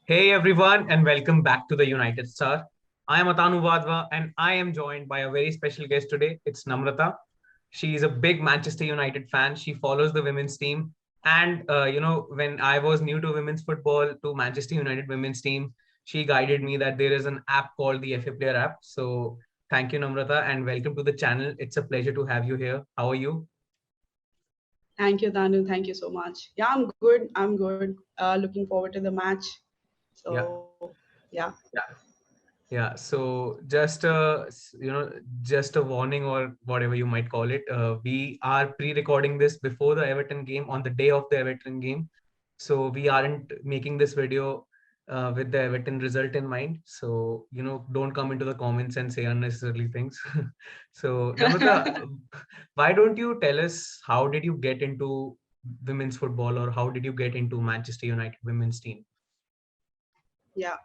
Hey everyone, and welcome back to the United Star. I am Atanu and I am joined by a very special guest today. It's Namrata. She is a big Manchester United fan. She follows the women's team. And, when I was new to women's football, to Manchester United women's team, she guided me that there is an app called the FA Player app. So, thank you, Namrata, and welcome to the channel. It's a pleasure to have you here. How are you? Thank you, Danu. Thank you so much. Yeah, I'm good. I'm good. Looking forward to the match. Yeah. So, yeah. Yeah, so just a warning or whatever you might call it. We are pre-recording this before the Everton game on the day of the Everton game, so we aren't making this video with the Everton result in mind. So don't come into the comments and say unnecessarily things. So Namrata, why don't you tell us how did you get into women's football or how did you get into Manchester United women's team? Yeah.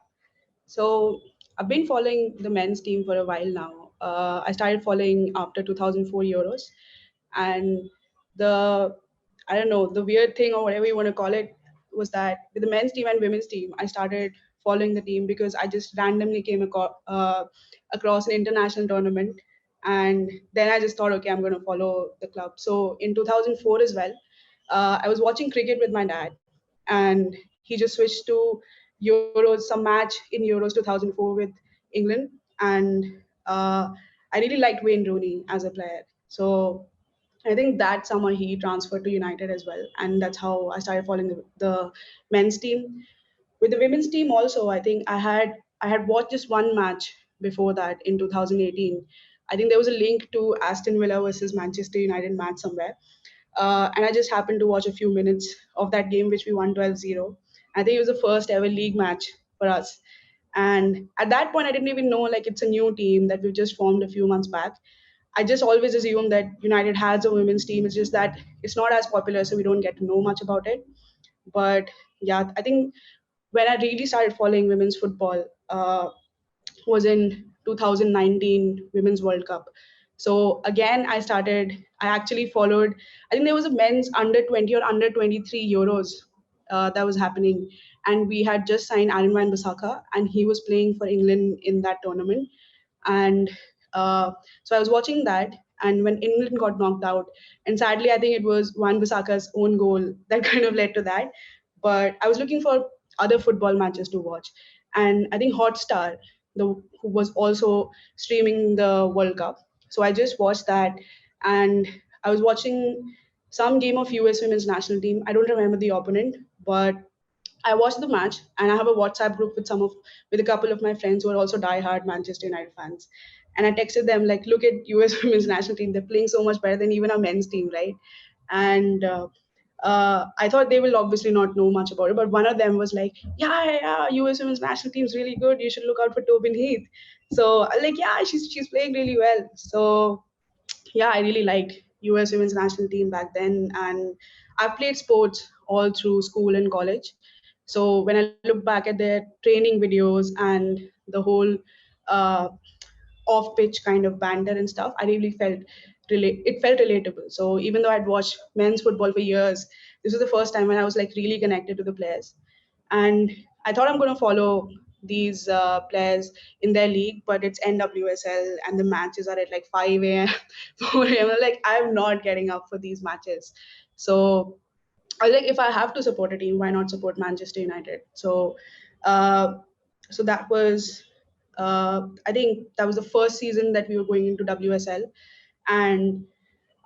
So, I've been following the men's team for a while now. I started following after 2004 Euros. And the, I don't know, the weird thing or whatever you want to call it was that with the men's team and women's team, I started following the team because I just randomly came across an international tournament. And then I just thought, okay, I'm going to follow the club. So in 2004 as well, I was watching cricket with my dad, and he just switched to Euros, some match in Euros 2004 with England, and uh, I really liked Wayne Rooney as a player. So I think that summer he transferred to United as well, and that's how I started following the men's team. With the women's team also, I think I had watched just one match before that in 2018. I think there was a link to Aston Villa versus Manchester United match somewhere, and I just happened to watch a few minutes of that game, which we won 12-0. I think it was the first ever league match for us. And at that point, I didn't even know like it's a new team that we just formed a few months back. I just always assumed that United has a women's team. It's just that it's not as popular, so we don't get to know much about it. But yeah, I think when I really started following women's football was in 2019 Women's World Cup. So again, I actually followed, I think there was a men's under 20 or under 23 Euros that was happening. And we had just signed Aaron Van Bissaka, and he was playing for England in that tournament. And so I was watching that. And when England got knocked out, and sadly, I think it was Van Bissaka's own goal that kind of led to that. But I was looking for other football matches to watch. And I think Hotstar, who was also streaming the World Cup. So I just watched that, and I was watching some game of US Women's National Team. I don't remember the opponent, but I watched the match, and I have a WhatsApp group with a couple of my friends who are also diehard Manchester United fans. And I texted them like, "Look at US Women's National Team; they're playing so much better than even our men's team, right?" And I thought they will obviously not know much about it, but one of them was like, "Yeah, yeah, yeah, US Women's National Team's really good. You should look out for Tobin Heath." So I like, yeah, she's playing really well. So yeah, I really liked US Women's National Team back then, and I've played sports all through school and college. So when I look back at their training videos and the whole uh, off pitch kind of banter and stuff, I really it felt relatable. So even though I'd watched men's football for years, this was the first time when I was like really connected to the players. And I thought I'm going to follow these players in their league, but it's NWSL and the matches are at like 5 a.m., 4 a.m. Like, I'm not getting up for these matches. So I was like, if I have to support a team, why not support Manchester United? Uh, so that was, I think that was the first season that we were going into WSL, and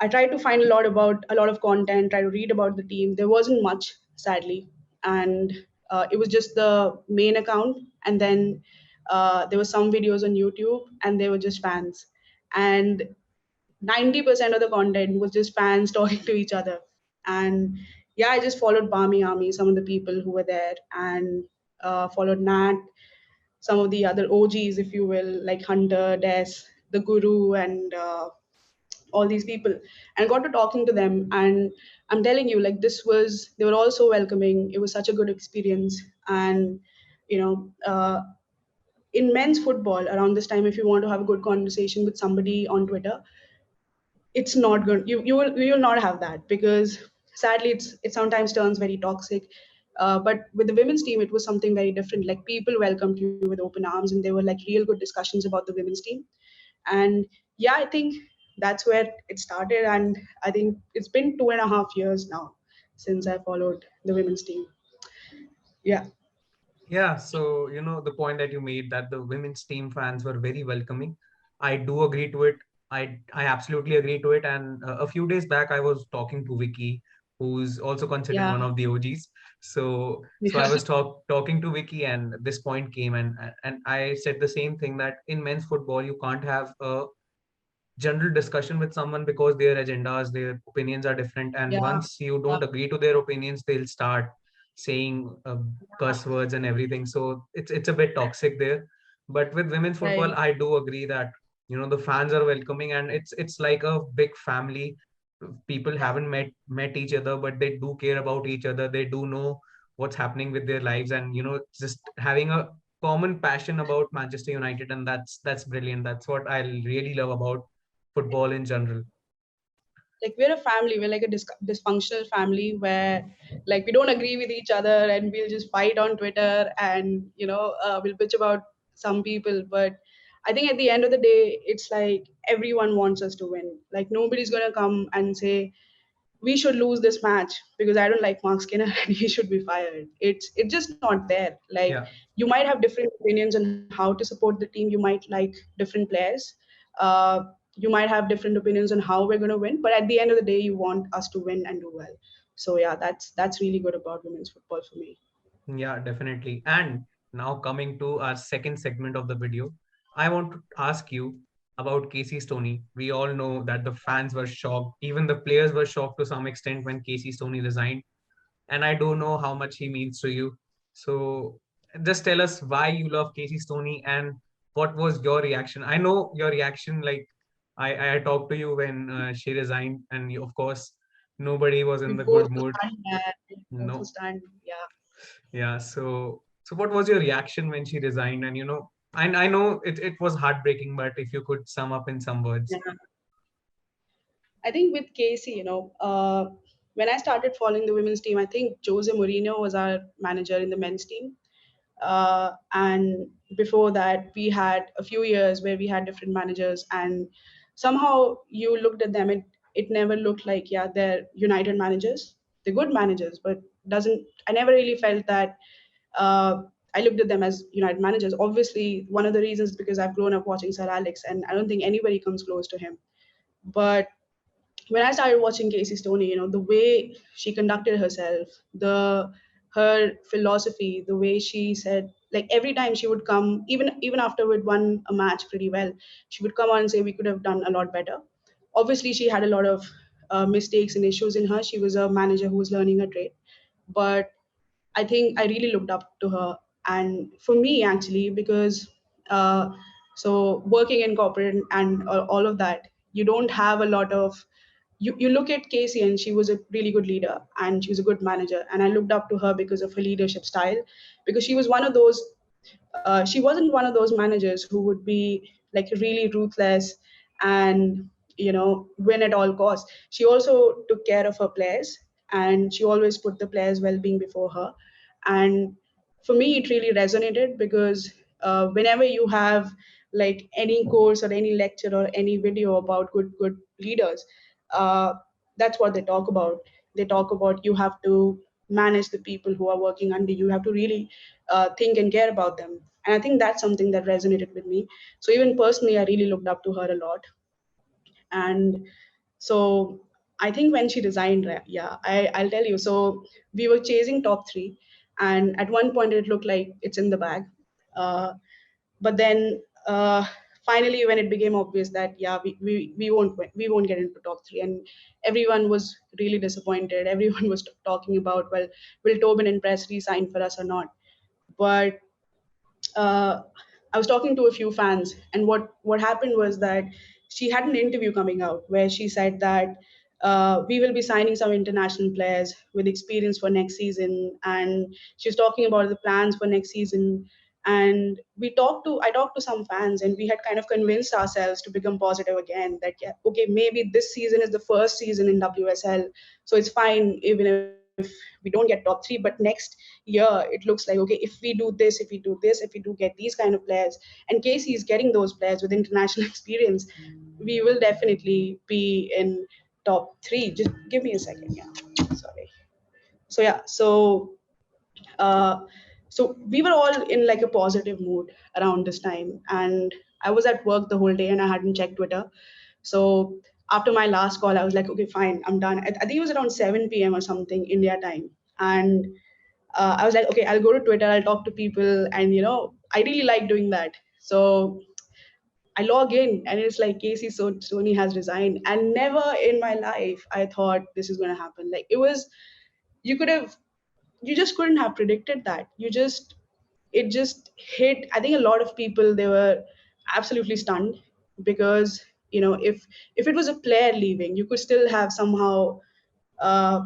I tried to find a lot of content, try to read about the team. There wasn't much, sadly, and it was just the main account, and then there were some videos on YouTube, and they were just fans, and 90% of the content was just fans talking to each other. And yeah, I just followed Barmy Army, some of the people who were there, and followed Nat, some of the other OGs, if you will, like Hunter, Des, the Guru, and all these people, and got to talking to them. And I'm telling you, like, they were all so welcoming. It was such a good experience. And you know, in men's football around this time, if you want to have a good conversation with somebody on Twitter, it's not good. You will not have that, because sadly it sometimes turns very toxic. But with the women's team, it was something very different. Like people welcomed you with open arms, and there were like real good discussions about the women's team. And yeah, I think that's where it started. And I think it's been 2.5 years now since I followed the women's team. Yeah, Yeah, so the point that you made, that the women's team fans were very welcoming. I do agree to it. I absolutely agree to it. And a few days back, I was talking to Vicky, who's also considered yeah, one of the OGs. So I yeah, was talking to Vicky, and this point came, and I said the same thing, that in men's football you can't have a general discussion with someone, because their agendas, their opinions are different, and yeah, once you yeah, don't agree to their opinions, they'll start saying curse words and everything. So it's a bit toxic there. But with women's football, right. I do agree that the fans are welcoming, and it's like a big family. People haven't met each other, but they do care about each other. They do know what's happening with their lives, and just having a common passion about Manchester United, and that's brilliant. That's what I really love about football in general. Like we're a family, we're like a dysfunctional family where like we don't agree with each other and we'll just fight on Twitter and we'll bitch about some people. But I think at the end of the day, it's like everyone wants us to win. Like nobody's going to come and say we should lose this match because I don't like Marc Skinner and he should be fired. It's just not there. Like Yeah. you might have different opinions on how to support the team. You might like different players. Uh, you might have different opinions on how we're going to win. But at the end of the day, you want us to win and do well. So yeah, that's really good about women's football for me. Yeah, definitely. And now coming to our second segment of the video, I want to ask you about Casey Stoney. We all know that the fans were shocked. Even the players were shocked to some extent when Casey Stoney resigned. And I don't know how much he means to you. So just tell us why you love Casey Stoney, and what was your reaction. I know your reaction. Like I talked to you when she resigned, and of course nobody was We in the both good mood. stand. Also No. stand. Yeah. Yeah. So what was your reaction when she resigned? And I know it was heartbreaking, but if you could sum up in some words. Yeah. I think with Casey, when I started following the women's team, I think Jose Mourinho was our manager in the men's team. And before that, we had a few years where we had different managers, and somehow you looked at them, and it never looked like, yeah, they're United managers. They're good managers, but doesn't. I never really felt that. I looked at them as United managers. Obviously, one of the reasons is because I've grown up watching Sir Alex, and I don't think anybody comes close to him. But when I started watching Casey Stoney, the way she conducted herself, her philosophy, the way she said, like every time she would come, even after we'd won a match pretty well, she would come on and say we could have done a lot better. Obviously, she had a lot of mistakes and issues in her. She was a manager who was learning her trade, but I think I really looked up to her. And for me, actually, because uh, so working in corporate and all of that, you don't have a lot of. You look at Casey and she was a really good leader and she was a good manager. And I looked up to her because of her leadership style, because she was one of those she wasn't one of those managers who would be like really ruthless and win at all costs. She also took care of her players and she always put the players well-being before her. And for me it really resonated because whenever you have like any course or any lecture or any video about good leaders, uh, that's what they talk about. They talk about you have to manage the people who are working under you. You have to really think and care about them. And I think that's something that resonated with me. So even personally, I really looked up to her a lot. And so I think when she resigned, yeah, I'll tell you. So we were chasing top three, and at one point it looked like it's in the bag. Uh, but then finally, when it became obvious that yeah, we won't win, we won't get into top three, and everyone was really disappointed. Everyone was talking about, well, will Tobin and Press resign for us or not? But uh, I was talking to a few fans, and what happened was that she had an interview coming out where she said that we will be signing some international players with experience for next season, and she was talking about the plans for next season. And I talked to some fans, and we had kind of convinced ourselves to become positive again. That yeah, okay, maybe this season is the first season in WSL, so it's fine even if we don't get top three, but next year it looks like, okay, if we do this, if we do this, if we do get these kind of players, and Casey is getting those players with international experience, we will definitely be in top three. Just give me a second. Yeah, sorry. So yeah, uh, so we were all in like a positive mood around this time, and I was at work the whole day and I hadn't checked Twitter. So after my last call, I was like, okay, fine, I'm done. I think it was around 7 p.m. or something India time, and I was like, okay, I'll go to Twitter, I'll talk to people, and I really like doing that. So I log in, and it's like Casey Stoney has resigned, and never in my life I thought this is going to happen. Like, it was, you could have, you just couldn't have predicted that. It just hit. I think a lot of people, they were absolutely stunned, because if it was a player leaving, you could still have somehow uh,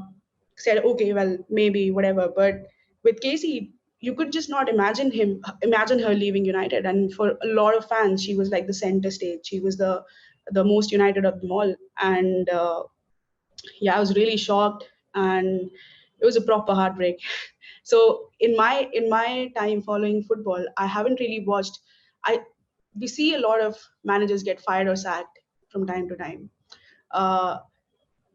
said, okay, well, maybe whatever. But with Casey, you could just not imagine her leaving United. And for a lot of fans, she was like the center stage. She was the most United of them all. And yeah, I was really shocked, and it was a proper heartbreak. So in my time following football, I haven't really watched. I We see a lot of managers get fired or sacked from time to time. Uh,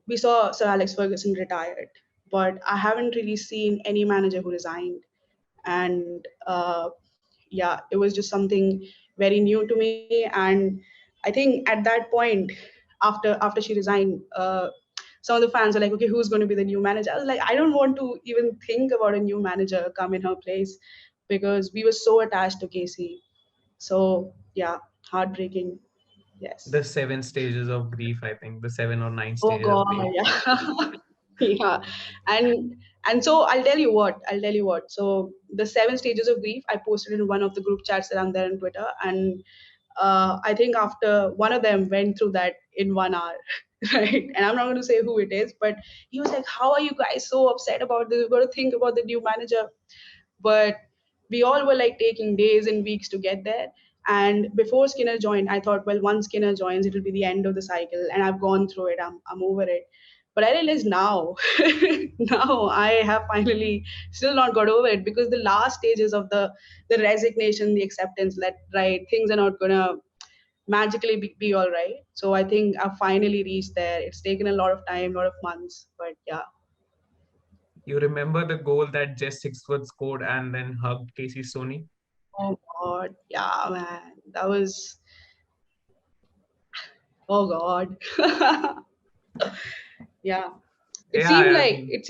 we saw Sir Alex Ferguson retired, but I haven't really seen any manager who resigned. And yeah, it was just something very new to me. And I think at that point, after she resigned, some of the fans were like, okay, who's going to be the new manager? I was like, I don't want to even think about a new manager come in her place, because we were so attached to Casey. So yeah, heartbreaking. Yes. The seven stages of grief, I think, the 7 or 9 Oh stages of God, grief. yeah. Yeah. And so I'll tell you what. So the seven stages of grief, I posted in one of the group chats that I'm there on Twitter, and I think after one of them went through that in 1 hour, right? And I'm not going to say who it is, but he was like, "How are you guys so upset about this? We've got to think about the new manager." But we all were like taking days and weeks to get there. And before Skinner joined, I thought, well, once Skinner joins, it'll be the end of the cycle. And I've gone through it. I'm over it. But I realize now, now I have finally still not got over it, because the last stages of the resignation, the acceptance that, right, things are not gonna magically be all right. So I think I've finally reached there. It's taken a lot of time, a lot of months, but yeah. You remember the goal that Jess Sixworth scored and then hugged Casey Stoney? Oh God, yeah, man, that was, oh God. Yeah. It Yeah, seemed I like mean,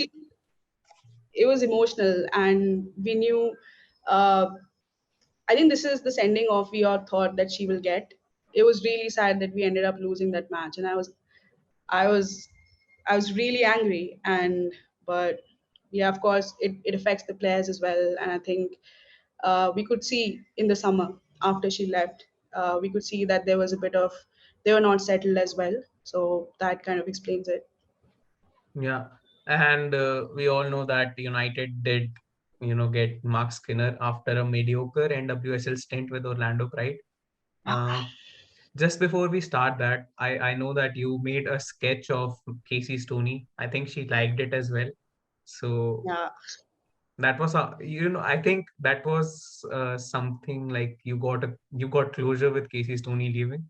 it was emotional, and we knew. Uh, I think this is the sending off we all thought that she will get. It was really sad that we ended up losing that match, and I was, I was really angry. And but yeah, of course, it affects the players as well. And I think we could see in the summer after she left, we could see that there was a bit of, they were not settled as well. So that kind of explains it. yeah. And we all know that United did, get Marc Skinner after a mediocre NWSL stint with Orlando Pride. Uh, just before we start that, I know that you made a sketch of Casey Stoney. I think she liked it as well. So Yeah. that was I think that was something like you got closure with Casey Stoney leaving.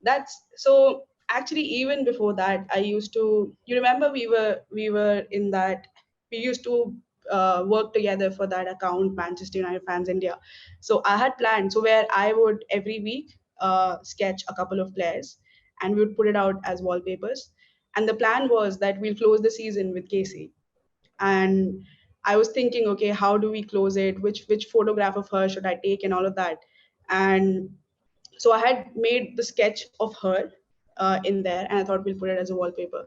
That's so actually, even before that, I used to, you remember, we were in that, we used to work together for that account, Manchester United Fans India. So I had planned, so where I would every week sketch a couple of players, and we would put it out as wallpapers. And the plan was that we'll close the season with Casey. And I was thinking, okay, how do we close it, which photograph of her should I take, and all of that. And so I had made the sketch of her in there, and I thought we'll put it as a wallpaper.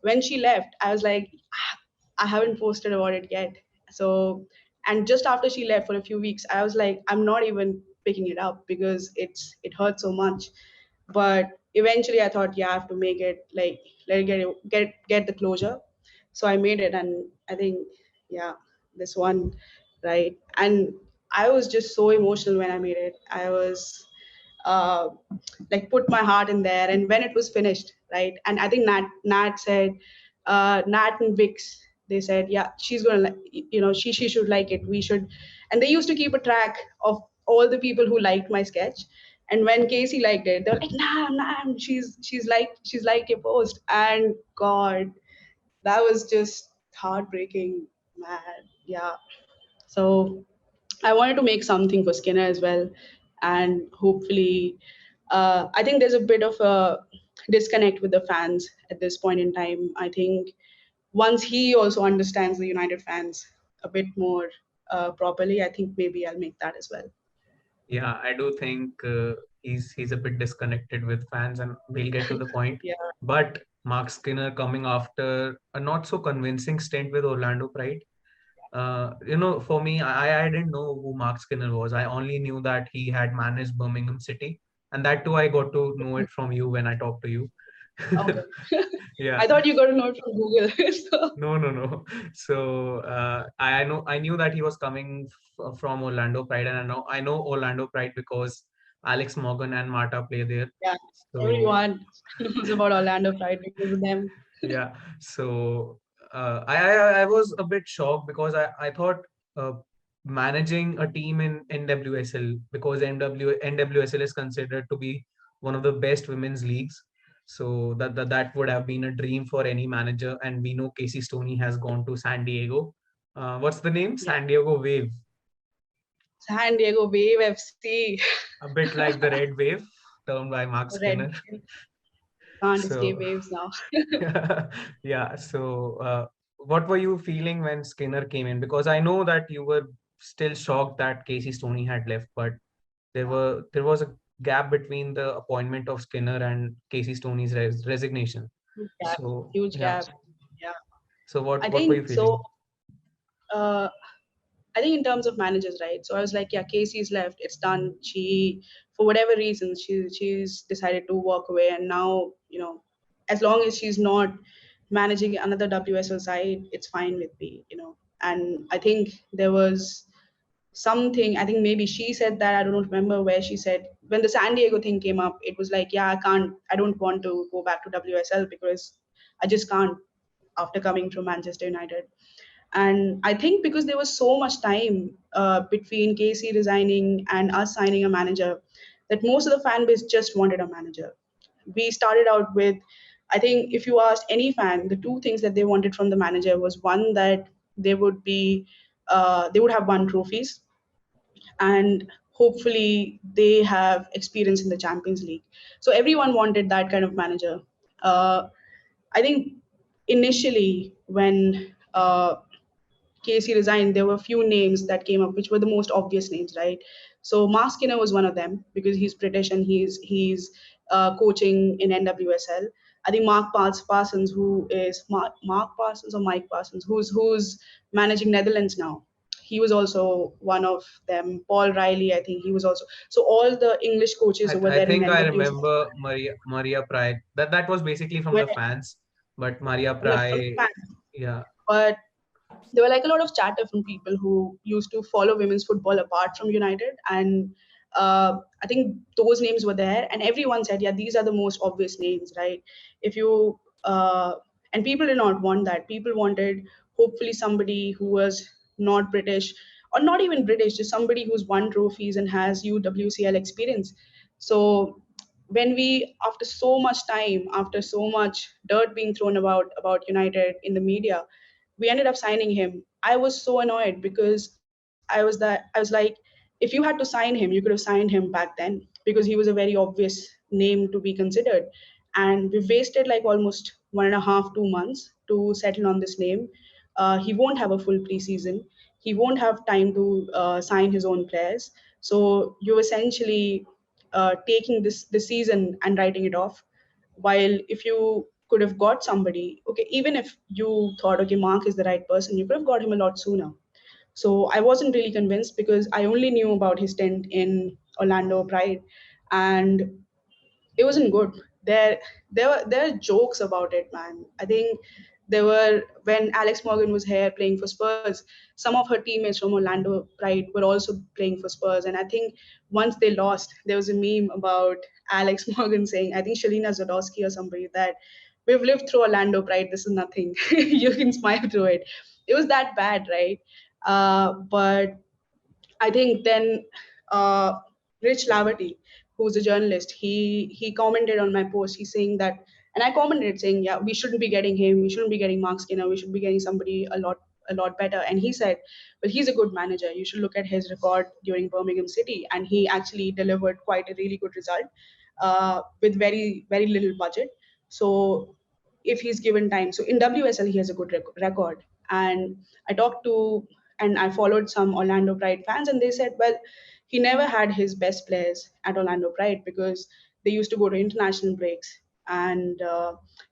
When she left, I was like, "Ah, I haven't posted about it yet." So, and just after she left for a few weeks, I was like, I'm not even picking it up, because it hurt so much. But eventually, I thought, yeah, I have to make it, like, let it get the closure. So I made it, and I think, yeah, this one, right. And I was just so emotional when I made it. I was uh, like, put my heart in there. And when it was finished, right, and I think Nat said, Nat and Vix, they said, yeah, she's gonna like, she should like it. We should, and they used to keep a track of all the people who liked my sketch. And when Casey liked it, they're like, nah, she's liked your post. And God, that was just heartbreaking, man. Yeah. So I wanted to make something for Skinner as well, and hopefully, I think there's a bit of a disconnect with the fans at this point in time. I think once he also understands the United fans a bit more properly, I think maybe I'll make that as well. Yeah, I do think he's a bit disconnected with fans, and we'll get to the point. Yeah. But Mark Skinner coming after a not so convincing stint with Orlando Pride. For me, I didn't know who Mark Skinner was. I only knew that he had managed Birmingham City, and that too I got to know it from you when I talked to you. Okay. Yeah. I thought you got to know it from Google. So, No, no, no. So I knew that he was coming from Orlando Pride, and I know Orlando Pride because Alex Morgan and Marta play there. yeah, So everyone knows about Orlando Pride because of them. yeah, so I was a bit shocked because I thought uh, managing a team in NWSL, because NWSL is considered to be one of the best women's leagues. So that would have been a dream for any manager. And we know Casey Stoney has gone to San Diego. What's the name? Yeah. San Diego Wave. San Diego Wave FC. A bit like the Red Wave, termed by Mark Red. Skinner. Can't escape So waves now. yeah. So, what were you feeling when Skinner came in? Because I know that you were still shocked that Casey Stoney had left, but there was a gap between the appointment of Skinner and Casey Stoney's resignation. Huge gap. So Huge yeah. gap. Yeah. So I what were you think so. feeling? Uh, I think in terms of managers, right? So I was like, yeah, Casey's left. It's done. She, for whatever reason, she's decided to walk away, and now as long as she's not managing another WSL side, it's fine with me. And I think there was something. I think maybe she said that. I don't remember where she said when the San Diego thing came up. It was like, yeah, I can't. I don't want to go back to WSL because I just can't after coming from Manchester United. And I think because there was so much time between Casey resigning and us signing a manager, that most of the fan base just wanted a manager. We started out with, I think, if you asked any fan, the two things that they wanted from the manager was one, that they would be, they would have won trophies, and hopefully they have experience in the Champions League. So everyone wanted that kind of manager. Uh, I think initially when Casey resigned, there were a few names that came up, which were the most obvious names, right? So Marc Skinner was one of them because he's British and he's coaching in NWSL. I think Parsons, who is Mark Parsons or Mike Parsons, who's managing Netherlands now. He was also one of them. Paul Riley, I think he was also. So all the English coaches over I there in think I NWSL remember Maria Pry. That was basically from were the fans, but Maria from Pry, the fans. yeah. But there were like a lot of chatter from people who used to follow women's football apart from United, and I think those names were there, and everyone said, "Yeah, these are the most obvious names, right?" If you and people did not want that. People wanted hopefully somebody who was not British or not even British, just somebody who's won trophies and has UWCL experience. So when we, after so much time, after so much dirt being thrown about United in the media, we ended up signing him. I was so annoyed because I was like, if you had to sign him, you could have signed him back then because he was a very obvious name to be considered. And we wasted like almost 1.5, 2 months to settle on this name. He won't have a full preseason. He won't have time to sign his own players. So you essentially taking this season and writing it off. While if you could have got somebody, okay, even if you thought, okay, Mark is the right person, you could have got him a lot sooner. So I wasn't really convinced because I only knew about his stint in Orlando Pride, and it wasn't good. There are jokes about it, man. I think there were when Alex Morgan was here playing for Spurs, some of her teammates from Orlando Pride were also playing for Spurs, and I think once they lost, there was a meme about Alex Morgan saying, I think Shalina Zadowski or somebody, that we've lived through Orlando Pride. This is nothing. You can smile through it. It was that bad, right? But I think then uh, Rich Laverty, who's a journalist, he commented on my post. He's saying that, and I commented saying, yeah, we shouldn't be getting him. We shouldn't be getting Mark Skinner. We should be getting somebody a lot better. And he said, well, he's a good manager. You should look at his record during Birmingham City, and he actually delivered quite a really good result with very very little budget. So if he's given time, so in WSL he has a good record. And I talked to and I followed some Orlando Pride fans, and they said, well, he never had his best players at Orlando Pride because they used to go to international breaks. And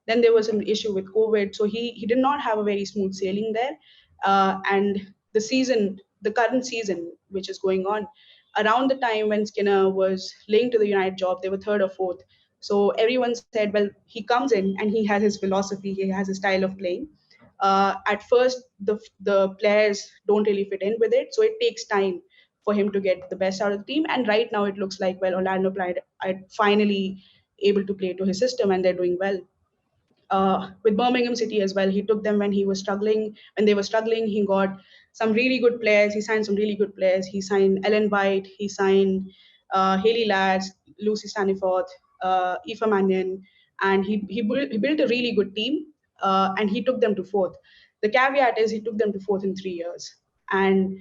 then there was an issue with COVID, so he did not have a very smooth sailing there. And the current season, which is going on, around the time when Skinner was linked to the United job, they were third or fourth. So everyone said, well, he comes in and he has his philosophy, he has a style of playing. At first, the players don't really fit in with it, so it takes time for him to get the best out of the team. And right now, it looks like, well, Orlando Pride are finally able to play to his system, and they're doing well. With Birmingham City as well. He took them when he was struggling. When they were struggling, he got some really good players. He signed some really good players. He signed Ellen White. He signed Haley Lads, Lucy Staniforth, Aoife Mannion, and he built a really good team. And he took them to fourth. The caveat is he took them to fourth in 3 years. And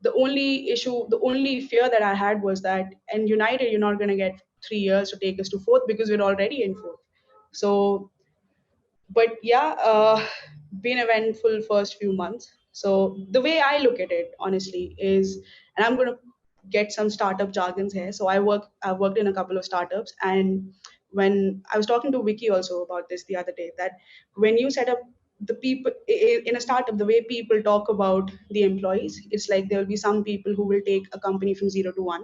the only fear that I had was that in United, you're not going to get 3 years to take us to fourth because we're already in fourth. So but yeah, been eventful first few months. So the way I look at it, honestly, is, and I'm going to get some startup jargons here. So I've worked in a couple of startups, and when I was talking to Vicky also about this the other day, that when you set up the people in a startup, the way people talk about the employees, it's like there will be some people who will take a company from 0 to 1.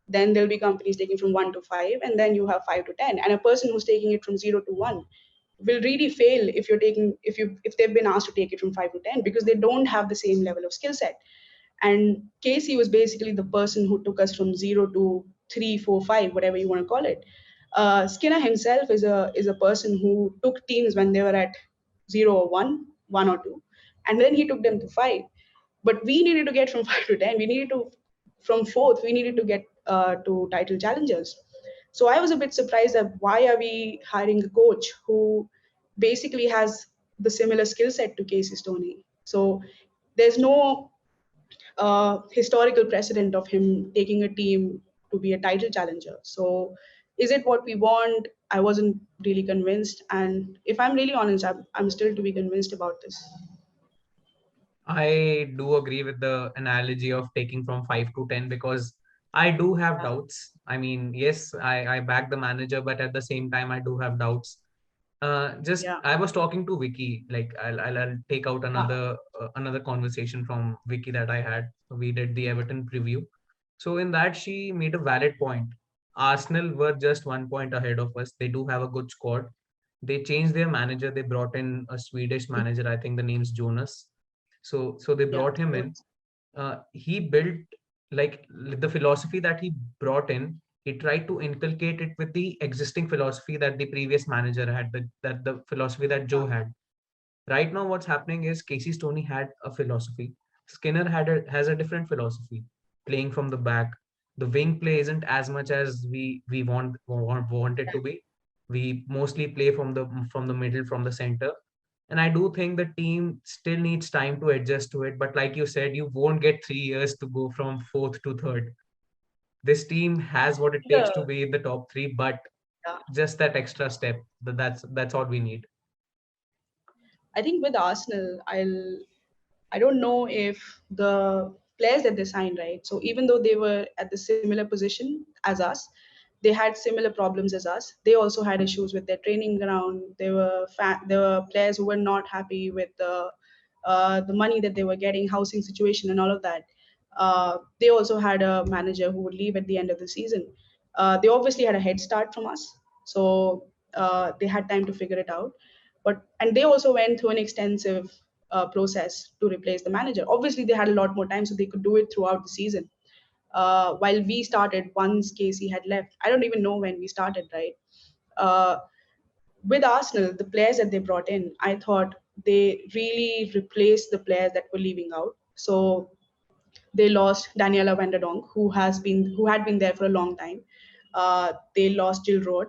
Then there'll be companies taking from 1 to 5, and then you have 5 to 10. And a person who's taking it from 0 to 1 will really fail if they've been asked to take it from 5 to 10, because they don't have the same level of skill set. And Casey was basically the person who took us from 0 to 3, 4, 5, whatever you want to call it. Skinner himself is a person who took teams when they were at 0 or 1, 1 or 2, and then he took them to 5. But we needed to get from 5 to 10. We needed to from fourth. We needed to get to title challengers. So I was a bit surprised that why are we hiring a coach who basically has the similar skill set to Casey Stoney. So there's no historical precedent of him taking a team to be a title challenger. So is it what we want? I wasn't really convinced. And if I'm really honest, I'm still to be convinced about this. I do agree with the analogy of taking from 5 to 10 because I do have Yeah. doubts. I mean, yes, I back the manager, but at the same time, I do have doubts. Just Yeah. I was talking to Vicky. Like I'll take out Yeah. another conversation from Vicky that I had. We did the Everton preview. So in that, she made a valid point. Arsenal were just 1 point ahead of us. They do have a good squad. They changed their manager. They brought in a Swedish manager. I think the name's Jonas. So they Yeah. brought him in. Jonas. He built like the philosophy that he brought in. He tried to inculcate it with the existing philosophy that the previous manager had, that the philosophy that Joe Yeah. had. Right now, what's happening is Casey Stoney had a philosophy. Skinner has a different philosophy, playing from the back. The wing play isn't as much as we want it to be. We mostly play from the middle, from the center, and I do think the team still needs time to adjust to it. But like you said, you won't get 3 years to go from fourth to third. This team has what it takes to The be in the top three, but yeah. just that extra step. That's all we need. I think with Arsenal, I don't know if the players that they signed, right? So even though they were at the similar position as us, they had similar problems as us. They also had issues with their training ground. There were players who were not happy with the money that they were getting, housing situation, and all of that. They also had a manager who would leave at the end of the season. They obviously had a head start from us, so they had time to figure it out. And they also went through an extensive process to replace the manager. Obviously, they had a lot more time, so they could do it throughout the season. While we started, once Casey had left, I don't even know when we started, right? Uh, with Arsenal, the players that they brought in, I thought they really replaced the players that were leaving out. So they lost Daniela Vanderdonk, who had been there for a long time. They lost Jill Road,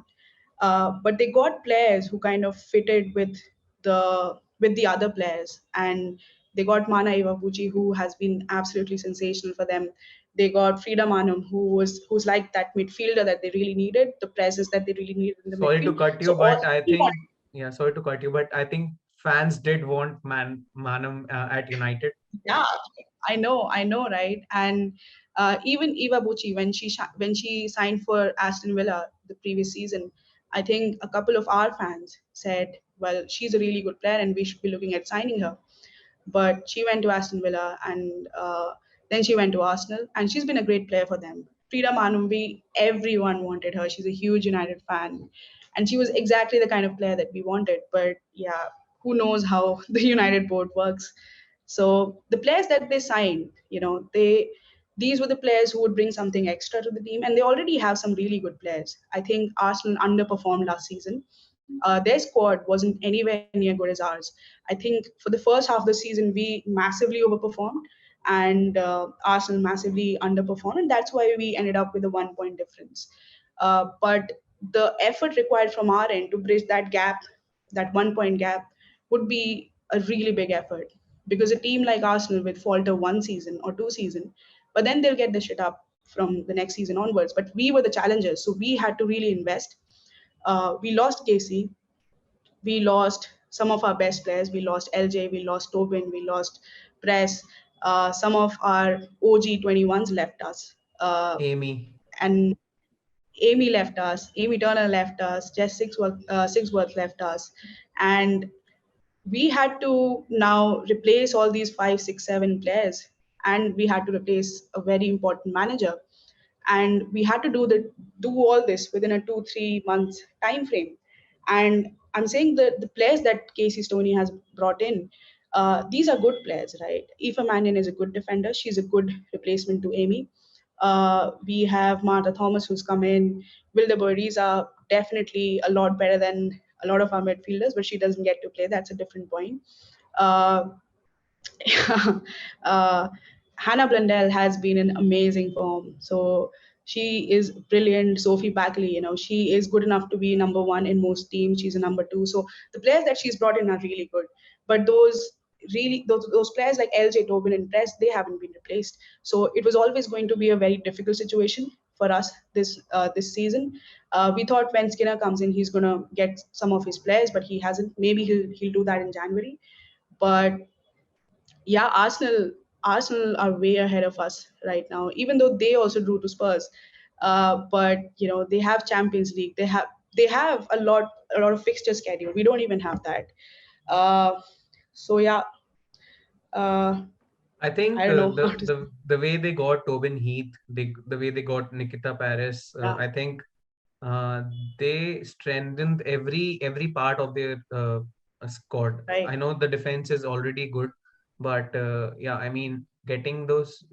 but they got players who kind of fitted with the other players, and they got Mana Iwabuchi, who has been absolutely sensational for them. They got Frida Manum, who's like that midfielder that they really needed, the presence that they really needed in the Sorry to midfield. cut So you, all but I three think, yeah, sorry to cut you, but I think fans did want Manam at United. Yeah, I know, right? And even Eva Bucci, when she signed for Aston Villa the previous season, I think a couple of our fans said, "Well, she's a really good player, and we should be looking at signing her." But she went to Aston Villa, and then she went to Arsenal, and she's been a great player for them. Frida Manumbi, everyone wanted her. She's a huge United fan, and she was exactly the kind of player that we wanted. But yeah, who knows how the United board works? So the players that they signed, these were the players who would bring something extra to the team, and they already have some really good players. I think Arsenal underperformed last season. Their squad wasn't anywhere near good as ours. I think for the first half of the season, we massively overperformed, and Arsenal massively underperformed, and that's why we ended up with a 1 point difference. But the effort required from our end to bridge that gap, that 1 point gap, would be a really big effort, because a team like Arsenal will falter 1 season or 2 season, but then they'll get the shit up from the next season onwards. But we were the challengers, so we had to really invest. We lost Casey, we lost some of our best players. We lost LJ, we lost Tobin, we lost Press. Some of our OG 21s left us. Amy, And Amy left us, Amy Turner left us, Jess Sixworth left us. And we had to now replace all these 5, 6, 7 players, and we had to replace a very important manager, and we had to do all this within a 2 3 months time frame. And I'm saying that the players that Casey Stoney has brought in, these are good players, right? Aoife Mannion is a good defender, she's a good replacement to Amy. We have Martha Thomas who's come in. Wildeberries are definitely a lot better than a lot of our midfielders, but she doesn't get to play. That's a different point. Uh, uh, Hannah Blundell has been in amazing form. So she is brilliant. Sophie Backley, she is good enough to be number one in most teams. She's a number two. So the players that she's brought in are really good. But those players like LJ, Tobin, and Press, they haven't been replaced. So it was always going to be a very difficult situation for us this season. We thought when Skinner comes in, he's gonna get some of his players, but he hasn't. Maybe he'll do that in January. But yeah, Arsenal are way ahead of us right now, even though they also drew to Spurs. But they have Champions League. They have a lot of fixture schedule. We don't even have that. Uh, so yeah, uh, I I think don't know how to say. the way they got Tobin Heath, the way they got Nikita Paris, Yeah, I think uh, they strengthened every part of their squad. right. I know the defense is already good, but yeah, I mean, getting those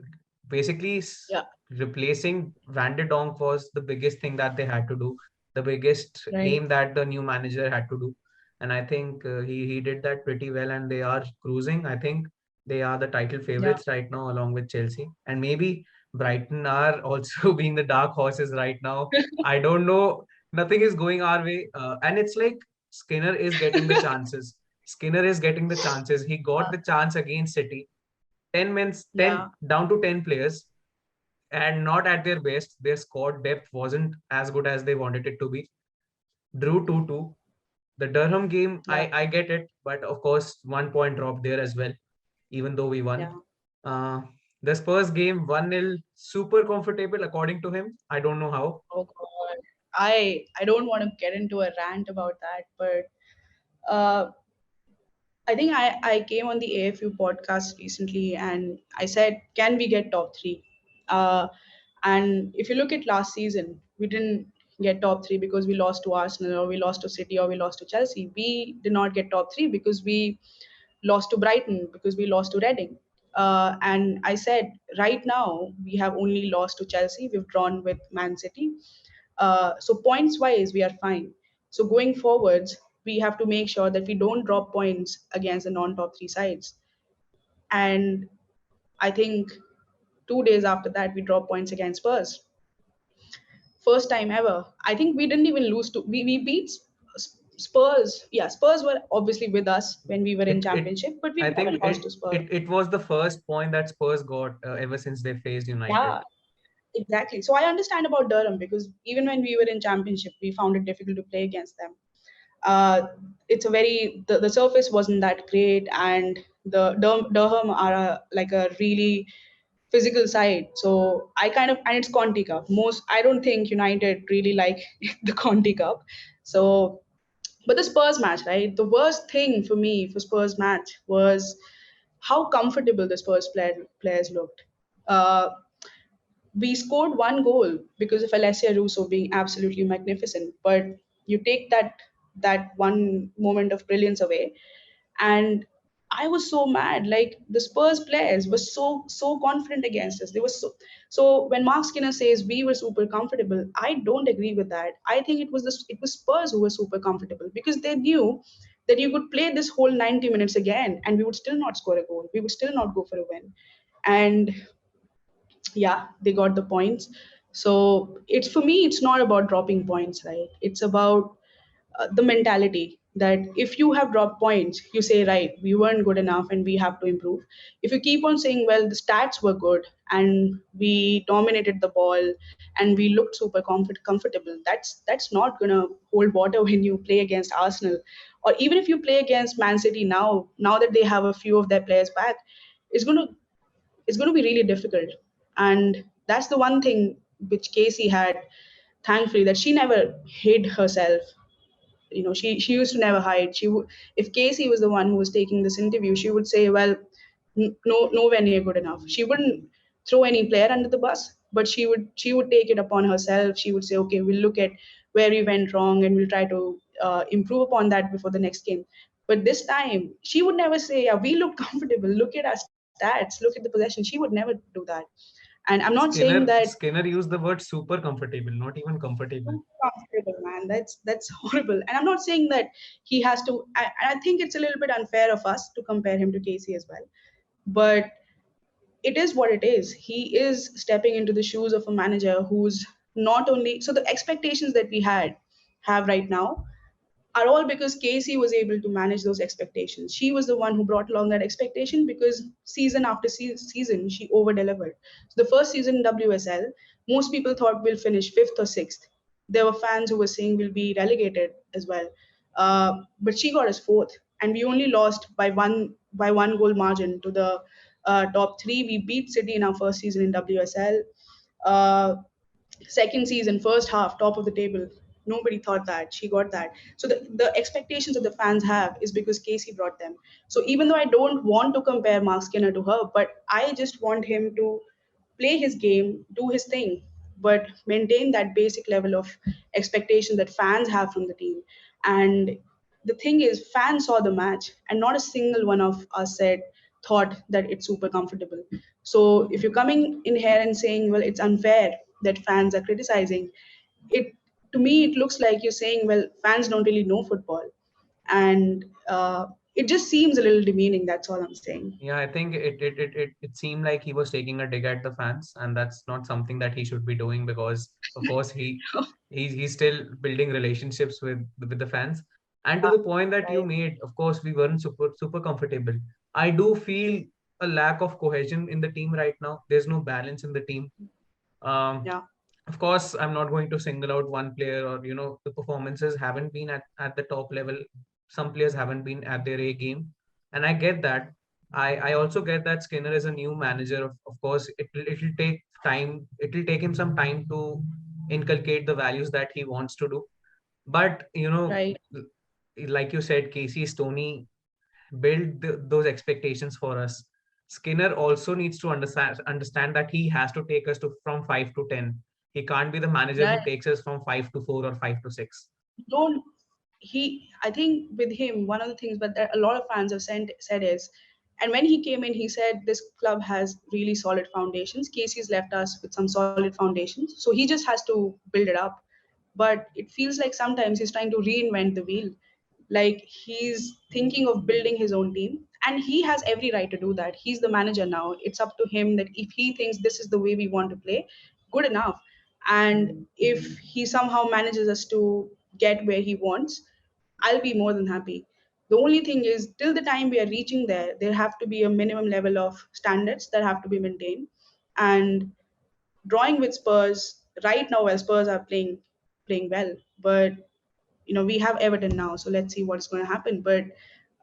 basically Yeah, replacing Van de Donk was the biggest thing that they had to do, the biggest right. aim that the new manager had to do, and I think he did that pretty well, and they are cruising. I think they are the title Yeah, favorites right now, along with Chelsea, and maybe Brighton are also being the dark horses right now. I don't know. Nothing is going our way, and it's like Skinner is getting the chances. Skinner is getting the chances. He got the chance against City. 10 men, yeah, 10 down to 10 players, and not at their best. Their squad depth wasn't as good as they wanted it to be. Drew 2-2. The Durham game, yeah, I get it, but of course, 1 point drop there as well, even though we won. yeah. Uh, the Spurs game, 1-0, super comfortable according to him. I don't know how. Oh God, I don't want to get into a rant about that, but uh, I think I came on the AFU podcast recently and I said, can we get top three? Uh, and if you look at last season, we didn't get top three because we lost to Arsenal or we lost to City or we lost to Chelsea. We did not get top three because we lost to Brighton, because we lost to Reading. And I said, right now, we have only lost to Chelsea. We've drawn with Man City. So points wise, we are fine. So going forwards, we have to make sure that we don't drop points against the non-top three sides. And I think 2 days after that, we dropped points against Spurs. First time ever. I think we didn't even lose to, we beat Spurs. Yeah, Spurs were obviously with us when we were in It championship, but I we've never think lost to Spurs. it was the first point that Spurs got ever since they faced United. Yeah, exactly. So I understand about Durham because even when we were in championship, we found it difficult to play against them. It's a very the surface wasn't that great, and the Durham are like a really physical side. So I kind of and it's Conti Cup. Most I don't think United really like the Conti Cup. So, but the Spurs match, right? The worst thing for me for Spurs match was how comfortable the players looked. Uh, we scored one goal because of Alessia Russo being absolutely magnificent. But you take that one moment of brilliance away, and I was so mad. Like the Spurs players were so confident against us. They were so. When Marc Skinner says we were super comfortable, I don't agree with that. I think it was Spurs who were super comfortable because they knew that you could play this whole 90 minutes again and we would still not score a goal. We would still not go for a win. And yeah, they got the points. So it's for me, it's not about dropping points, right? It's about the mentality that if you have dropped points, you say, right, we weren't good enough and we have to improve. If you keep on saying, well, the stats were good and we dominated the ball and we looked super comfortable, that's not gonna hold water when you play against Arsenal, or even if you play against Man City now that they have a few of their players back, it's gonna it's going to be really difficult. And that's the one thing which Casey had, thankfully, that she never hid herself. She used to never hide. If Casey was the one who was taking this interview, she would say, well, no, nowhere near good enough. She wouldn't throw any player under the bus, but she would take it upon herself. She would say, okay, we'll look at where we went wrong and we'll try to improve upon that before the next game. But this time, she would never say, yeah, we look comfortable. Look at our stats. Look at the possession. She would never do that. And I'm not saying that Skinner used the word super comfortable, not even comfortable. too comfortable, man. That's horrible. And I'm not saying that he has to. I think it's a little bit unfair of us to compare him to Casey as well. But it is what it is. He is stepping into the shoes of a manager who's not only so the expectations that we have right now are all because Casey was able to manage those expectations. She was the one who brought along that expectation because season after season, she over delivered. So the first season in WSL, most people thought we'll finish fifth or sixth. There were fans who were saying we'll be relegated as well. But she got us fourth, and we only lost by one goal margin to the top three. We beat City in our first season in WSL. Uh, Second season, first half, top of the table. Nobody thought that. She got that. So the expectations that the fans have is because Casey brought them. So even though I don't want to compare Mark Skinner to her, but I just want him to play his game, do his thing, but maintain that basic level of expectation that fans have from the team. And the thing is, fans saw the match, and not a single one of us thought that it's super comfortable. So if you're coming in here and saying, well, it's unfair that fans are criticizing, it to me it looks like you're saying, well, fans don't really know football, and it just seems a little demeaning. That's all I'm saying. Yeah, I think it seemed like he was taking a dig at the fans, and that's not something that he should be doing because, of course, he's still building relationships with the fans. And to Yeah, the point that you right. made, of course, we weren't super comfortable. I do feel a lack of cohesion in the team right now. There's no balance in the team. Um, Yeah, of course, I'm not going to single out one player or the performances haven't been at the top level. Some players haven't been at their A game, and I get that. I also get that Skinner is a new manager. Of course, it'll take time. It'll take him some time to inculcate the values that he wants to do. But right. like you said, Casey Stoney build those expectations for us. Skinner also needs to understand that he has to take us to from 5 to 10. He can't be the manager Yeah, who takes us from 5 to 4 or 5 to 6. don't I think with him, one of the things but that a lot of fans have said is, and when he came in, he said this club has really solid foundations. Casey's left us with some solid foundations, so he just has to build it up. But it feels like sometimes he's trying to reinvent the wheel. Like he's thinking of building his own team, and he has every right to do that. He's the manager now. It's up to him that if he thinks this is the way we want to play, good enough. And if he somehow manages us to get where he wants, I'll be more than happy. The only thing is, till the time we are reaching there, there have to be a minimum level of standards that have to be maintained. And drawing with Spurs right now, while Spurs are playing well, but we have Everton now, so let's see what's going to happen. But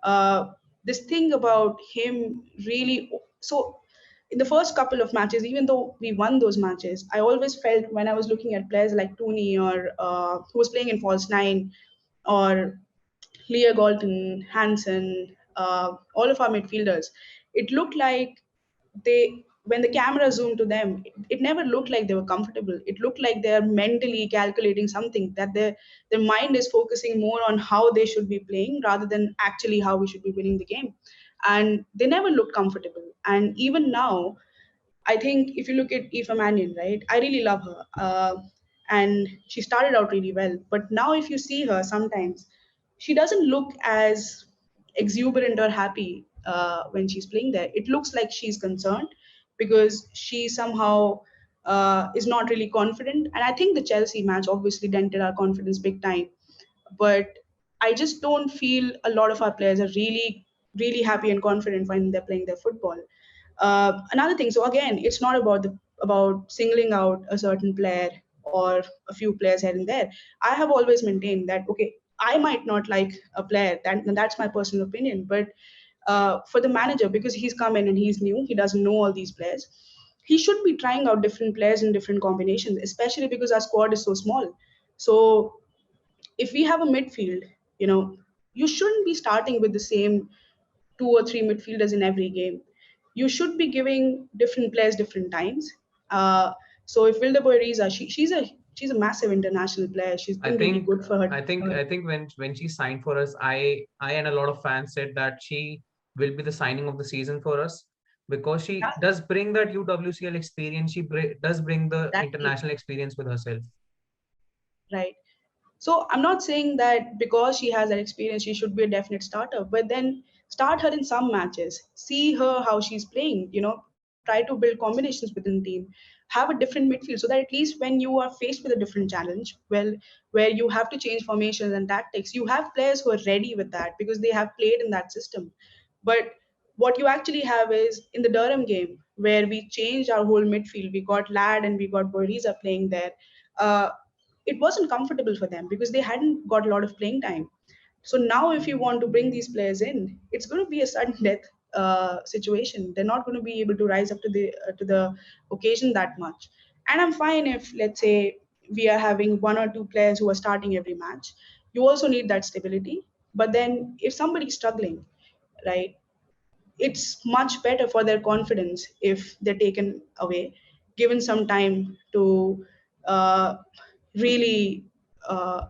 uh, this thing about him really, so in the first couple of matches, even though we won those matches, I always felt when I was looking at players like Tooney or who was playing in false nine, or Leah Galton, Hansen, all of our midfielders, it looked like they, when the camera zoomed to them, it never looked like they were comfortable. It looked like they're mentally calculating something, that their mind is focusing more on how they should be playing rather than actually how we should be winning the game. And they never looked comfortable. And even now, I think if you look at Eva Mannion, right, I really love her. And she started out really well. But now, if you see her sometimes, she doesn't look as exuberant or happy when she's playing there. It looks like she's concerned because she somehow is not really confident. And I think the Chelsea match obviously dented our confidence big time. But I just don't feel a lot of our players are really, really happy and confident when they're playing their football. Another thing, so again, it's not about singling out a certain player or a few players here and there. I have always maintained that okay, I might not like a player, that's my personal opinion, but for the manager, because he's come in and he's new, he doesn't know all these players. He should be trying out different players in different combinations, especially because our squad is so small. So if we have a midfield, you know, you shouldn't be starting with the same two or three midfielders in every game. You should be giving different players different times. Uh, so if Wilda Boeriza, she's a massive international player. She's I been really think good for her. I think when she signed for us, I and a lot of fans said that she will be the signing of the season for us because she Yeah, does bring that UWCL experience. She does bring the exactly. international experience with herself. Right. So I'm not saying that because she has that experience, she should be a definite starter, but then start her in some matches, see her how she's playing, try to build combinations within the team, have a different midfield so that at least when you are faced with a different challenge, well, where you have to change formations and tactics, you have players who are ready with that because they have played in that system. But what you actually have is in the Durham game where we changed our whole midfield, we got Lad and we got Boeriza playing there. Uh, it wasn't comfortable for them because they hadn't got a lot of playing time. So now, if you want to bring these players in, it's going to be a sudden death situation. They're not going to be able to rise up to the occasion that much. And I'm fine if, let's say, we are having one or two players who are starting every match. You also need that stability. But then, if somebody's struggling, right, it's much better for their confidence if they're taken away, given some time to uh, really uh,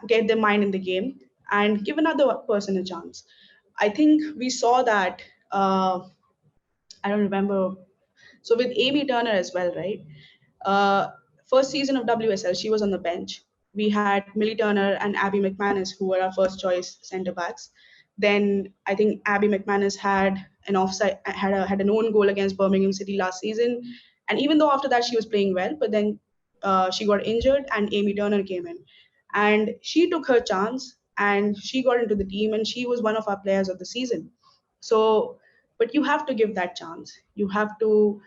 get their mind in the game and give another person a chance. I think we saw that. I don't remember. So with Amy Turner as well, right? Uh, First season of WSL, she was on the bench. We had Millie Turner and Abby McManus, who were our first choice centre backs. Then I think Abby McManus had an offside, had an own goal against Birmingham City last season, and even though after that she was playing well, but then she got injured and Amy Turner came in, and she took her chance and she got into the team and she was one of our players of the season. So, but you have to give that chance. You have to.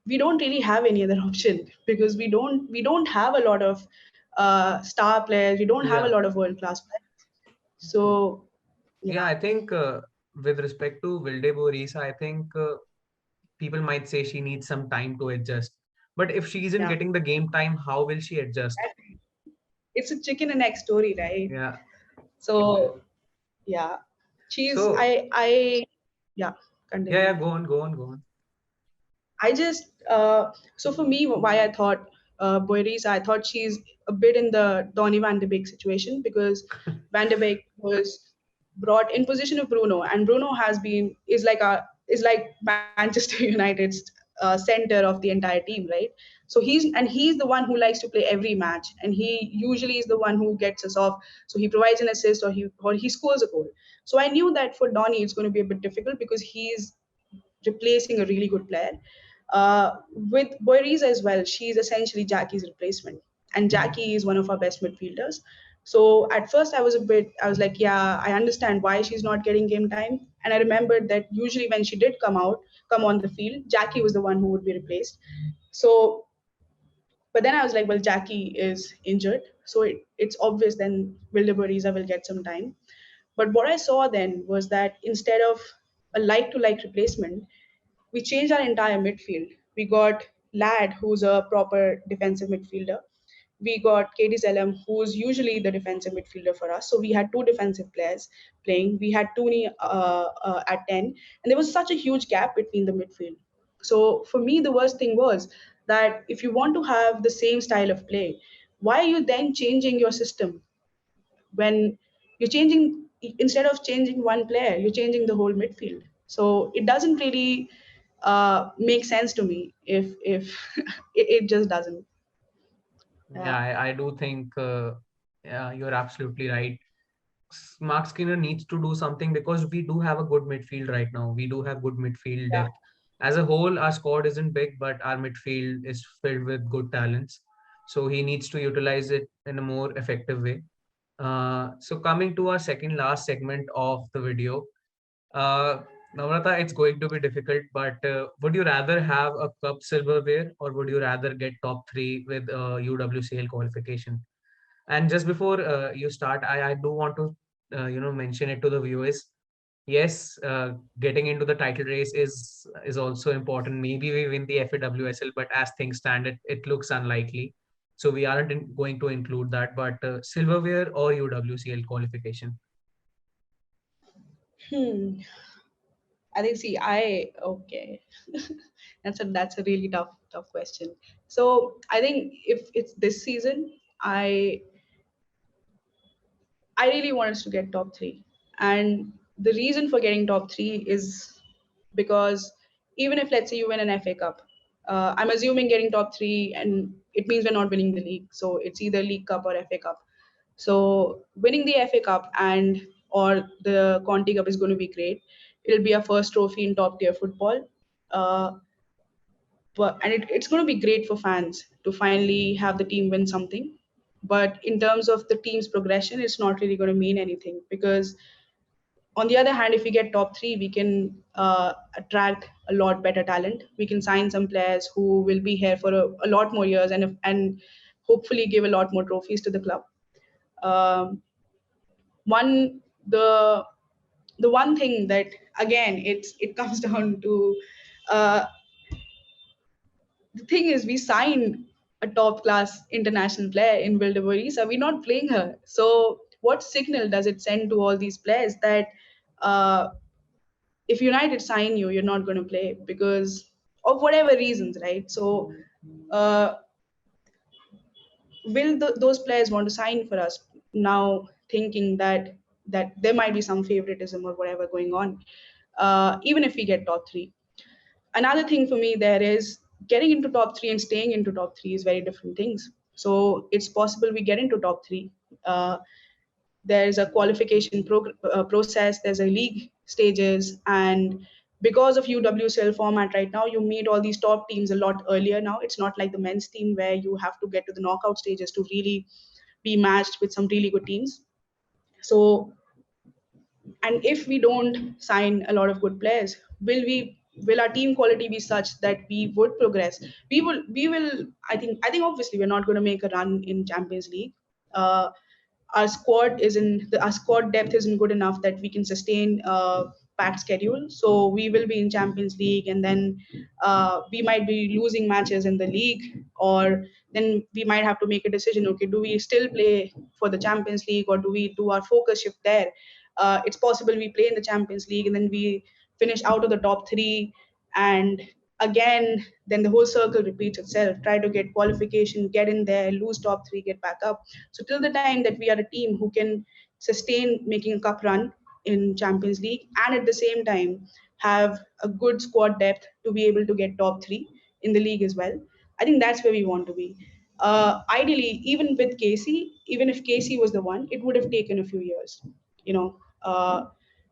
We don't really have any other option because we don't have a lot of star players. We don't have a Yeah, lot of world class players. So yeah. yeah, I think with respect to Vilde Borisa, I think people might say she needs some time to adjust. But if she isn't yeah, getting the game time, how will she adjust? exactly. It's a chicken and egg story, right? Yeah. So yeah, she's So I yeah. yeah, yeah. Continue. Go on, go on, go on. I just so for me, why I thought Boyris, I thought she's a bit in the Donny van de Beek situation because Van de Beek was brought in position of Bruno, and Bruno has been is like Manchester United's center of the entire team, right? So he's the one who likes to play every match, and he usually is the one who gets us off. So he provides an assist, or he scores a goal. So I knew that for Donny it's going to be a bit difficult because he's replacing a really good player. With Boyriza as well, she's essentially Jackie's replacement, and Jackie is one of our best midfielders. So at first I was like, yeah, I understand why she's not getting game time, and I remembered that usually when she did come on the field, Jackie was the one who would be replaced. So, but then I was like, well, Jackie is injured, so it's obvious then Wilde Boyriza will get some time. But what I saw then was that instead of a like to like replacement, we changed our entire midfield. We got Lad, who's a proper defensive midfielder. We got Katie Zellem, who's usually the defensive midfielder for us. So we had two defensive players playing. We had Tooney at 10, and there was such a huge gap between the midfield. So for me, the worst thing was that if you want to have the same style of play, why are you then changing your system when you're changing, instead of changing one player, you're changing the whole midfield? So it doesn't really make sense to me if it just doesn't. Yeah, Yeah, I do think yeah, you're absolutely right. Mark Skinner needs to do something because we do have a good midfield right now. We do have good midfield yeah. depth. As a whole, our squad isn't big, but our midfield is filled with good talents. So he needs to utilize it in a more effective way. So coming to our second last segment of the video, uh, Namrata, it's going to be difficult, but would you rather have a cup silverware or would you rather get top three with UWCL qualification? And just before you start, I do want to mention it to the viewers. Yes, getting into the title race is also important. Maybe we win the FAWSL, but as things stand, it looks unlikely. So we aren't going to include that. But silverware or UWCL qualification. Hmm. I think, see, I okay. That's a really tough question. So I think if it's this season, I really want us to get top three. And the reason for getting top three is because even if, let's say, you win an FA Cup, I'm assuming getting top three, and it means we're not winning the league. So it's either League Cup or FA Cup. So winning the FA Cup and or the Conti Cup is going to be great. It'll be our first trophy in top tier football. Uh, it's going to be great for fans to finally have the team win something. But in terms of the team's progression, it's not really going to mean anything because, on the other hand, if we get top three, we can attract a lot better talent. We can sign some players who will be here for a lot more years, and hopefully give a lot more trophies to the club. Um, one the one thing that, again, it comes down to, uh, the thing is, we signed a top class international player in Wilde Boyriza. We're not playing her. So what signal does it send to all these players that, uh, if United sign you, you're not going to play because of whatever reasons, right? So uh, will those players want to sign for us now, thinking that there might be some favoritism or whatever going on, even if we get top three? Another thing for me there is, getting into top three and staying into top three is very different things. So it's possible we get into top three. There's a qualification process, there's a league stages, and because of UWCL format right now, you meet all these top teams a lot earlier now. It's not like the men's team where you have to get to the knockout stages to really be matched with some really good teams. So, and if we don't sign a lot of good players, will our team quality be such that we would progress? We will I think obviously we're not going to make a run in Champions League. uh, our squad depth isn't good enough that we can sustain a packed schedule. So we will be in Champions League, and then we might be losing matches in the league, or then we might have to make a decision. Okay, do we still play for the Champions League, or do we do our focus shift there? It's possible we play in the Champions League and then we finish out of the top three, and again, then the whole circle repeats itself. Try to get qualification, get in there, lose top three, get back up. So till the time that we are a team who can sustain making a cup run in Champions League, and at the same time have a good squad depth to be able to get top three in the league as well. I think that's where we want to be. Ideally, even with Casey, even if Casey was the one, it would have taken a few years. You know,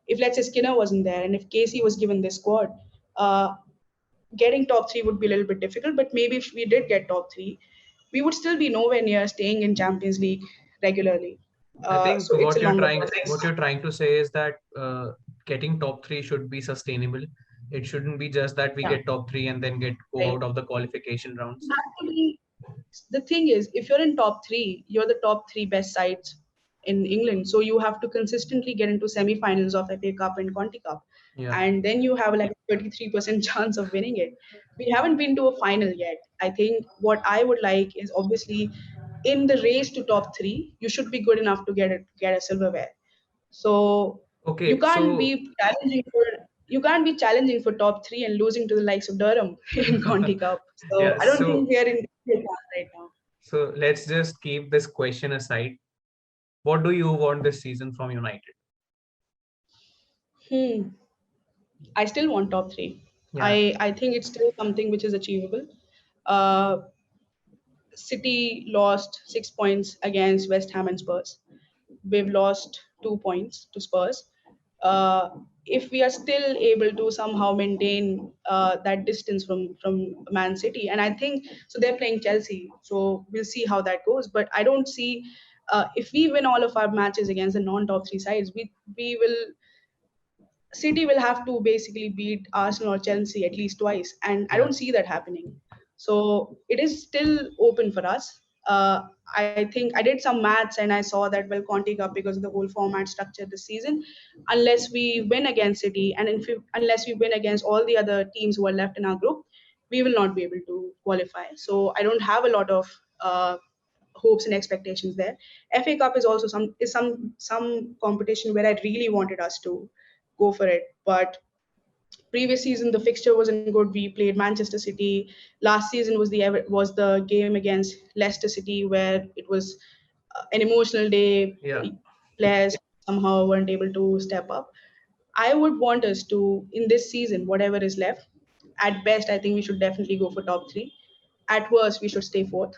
if let's say Skinner wasn't there, and if Casey was given this squad, uh, getting top three would be a little bit difficult. But maybe if we did get top three, we would still be nowhere near staying in Champions League regularly. I think So it's a longer what process. you're trying to say is that getting top three should be sustainable. It shouldn't be just that we Yeah, get top three and then get go right. out of the qualification You rounds. have to be. The thing is, if you're in top three, you're the top three best sides in England. So you have to consistently get into semi-finals of FA Cup and Conti Cup, Yeah. and then you have like a 33% chance of winning it. We haven't been to a final yet. I think what I would like is obviously in the race to top three, you should be good enough to get a silverware. So you Okay. can't So be challenging for you can't be challenging for top three and losing to the likes of Durham in Conti Cup. So yeah. I don't think we are in this right now. So let's just keep this question aside. What do you want this season from United? Hmm. I still want top three. Yeah. I think it's still something which is achievable. Uh, City lost 6 points against West Ham and Spurs. We've lost 2 points to Spurs. Uh, if we are still able to somehow maintain that distance from Man City, and I think so, they're playing Chelsea, so we'll see how that goes. But I don't see if we win all of our matches against the non-top three sides, we will City will have to basically beat Arsenal or Chelsea at least twice, and I Yeah. don't see that happening. So it is still open for us. I think I did some maths and I saw that well, Conti Cup because of the whole format structure this season, unless we win against City and unless we win against all the other teams who are left in our group, we will not be able to qualify. So I don't have a lot of hopes and expectations there. FA Cup is also some competition where I really wanted us to go for it. But previous season the fixture wasn't good. We played Manchester City. Last season was the game against Leicester City where it was an emotional day. Yeah. Players somehow weren't able to step up. I would want us to in this season, whatever is left. At best, I think we should definitely go for top three. At worst, we should stay fourth.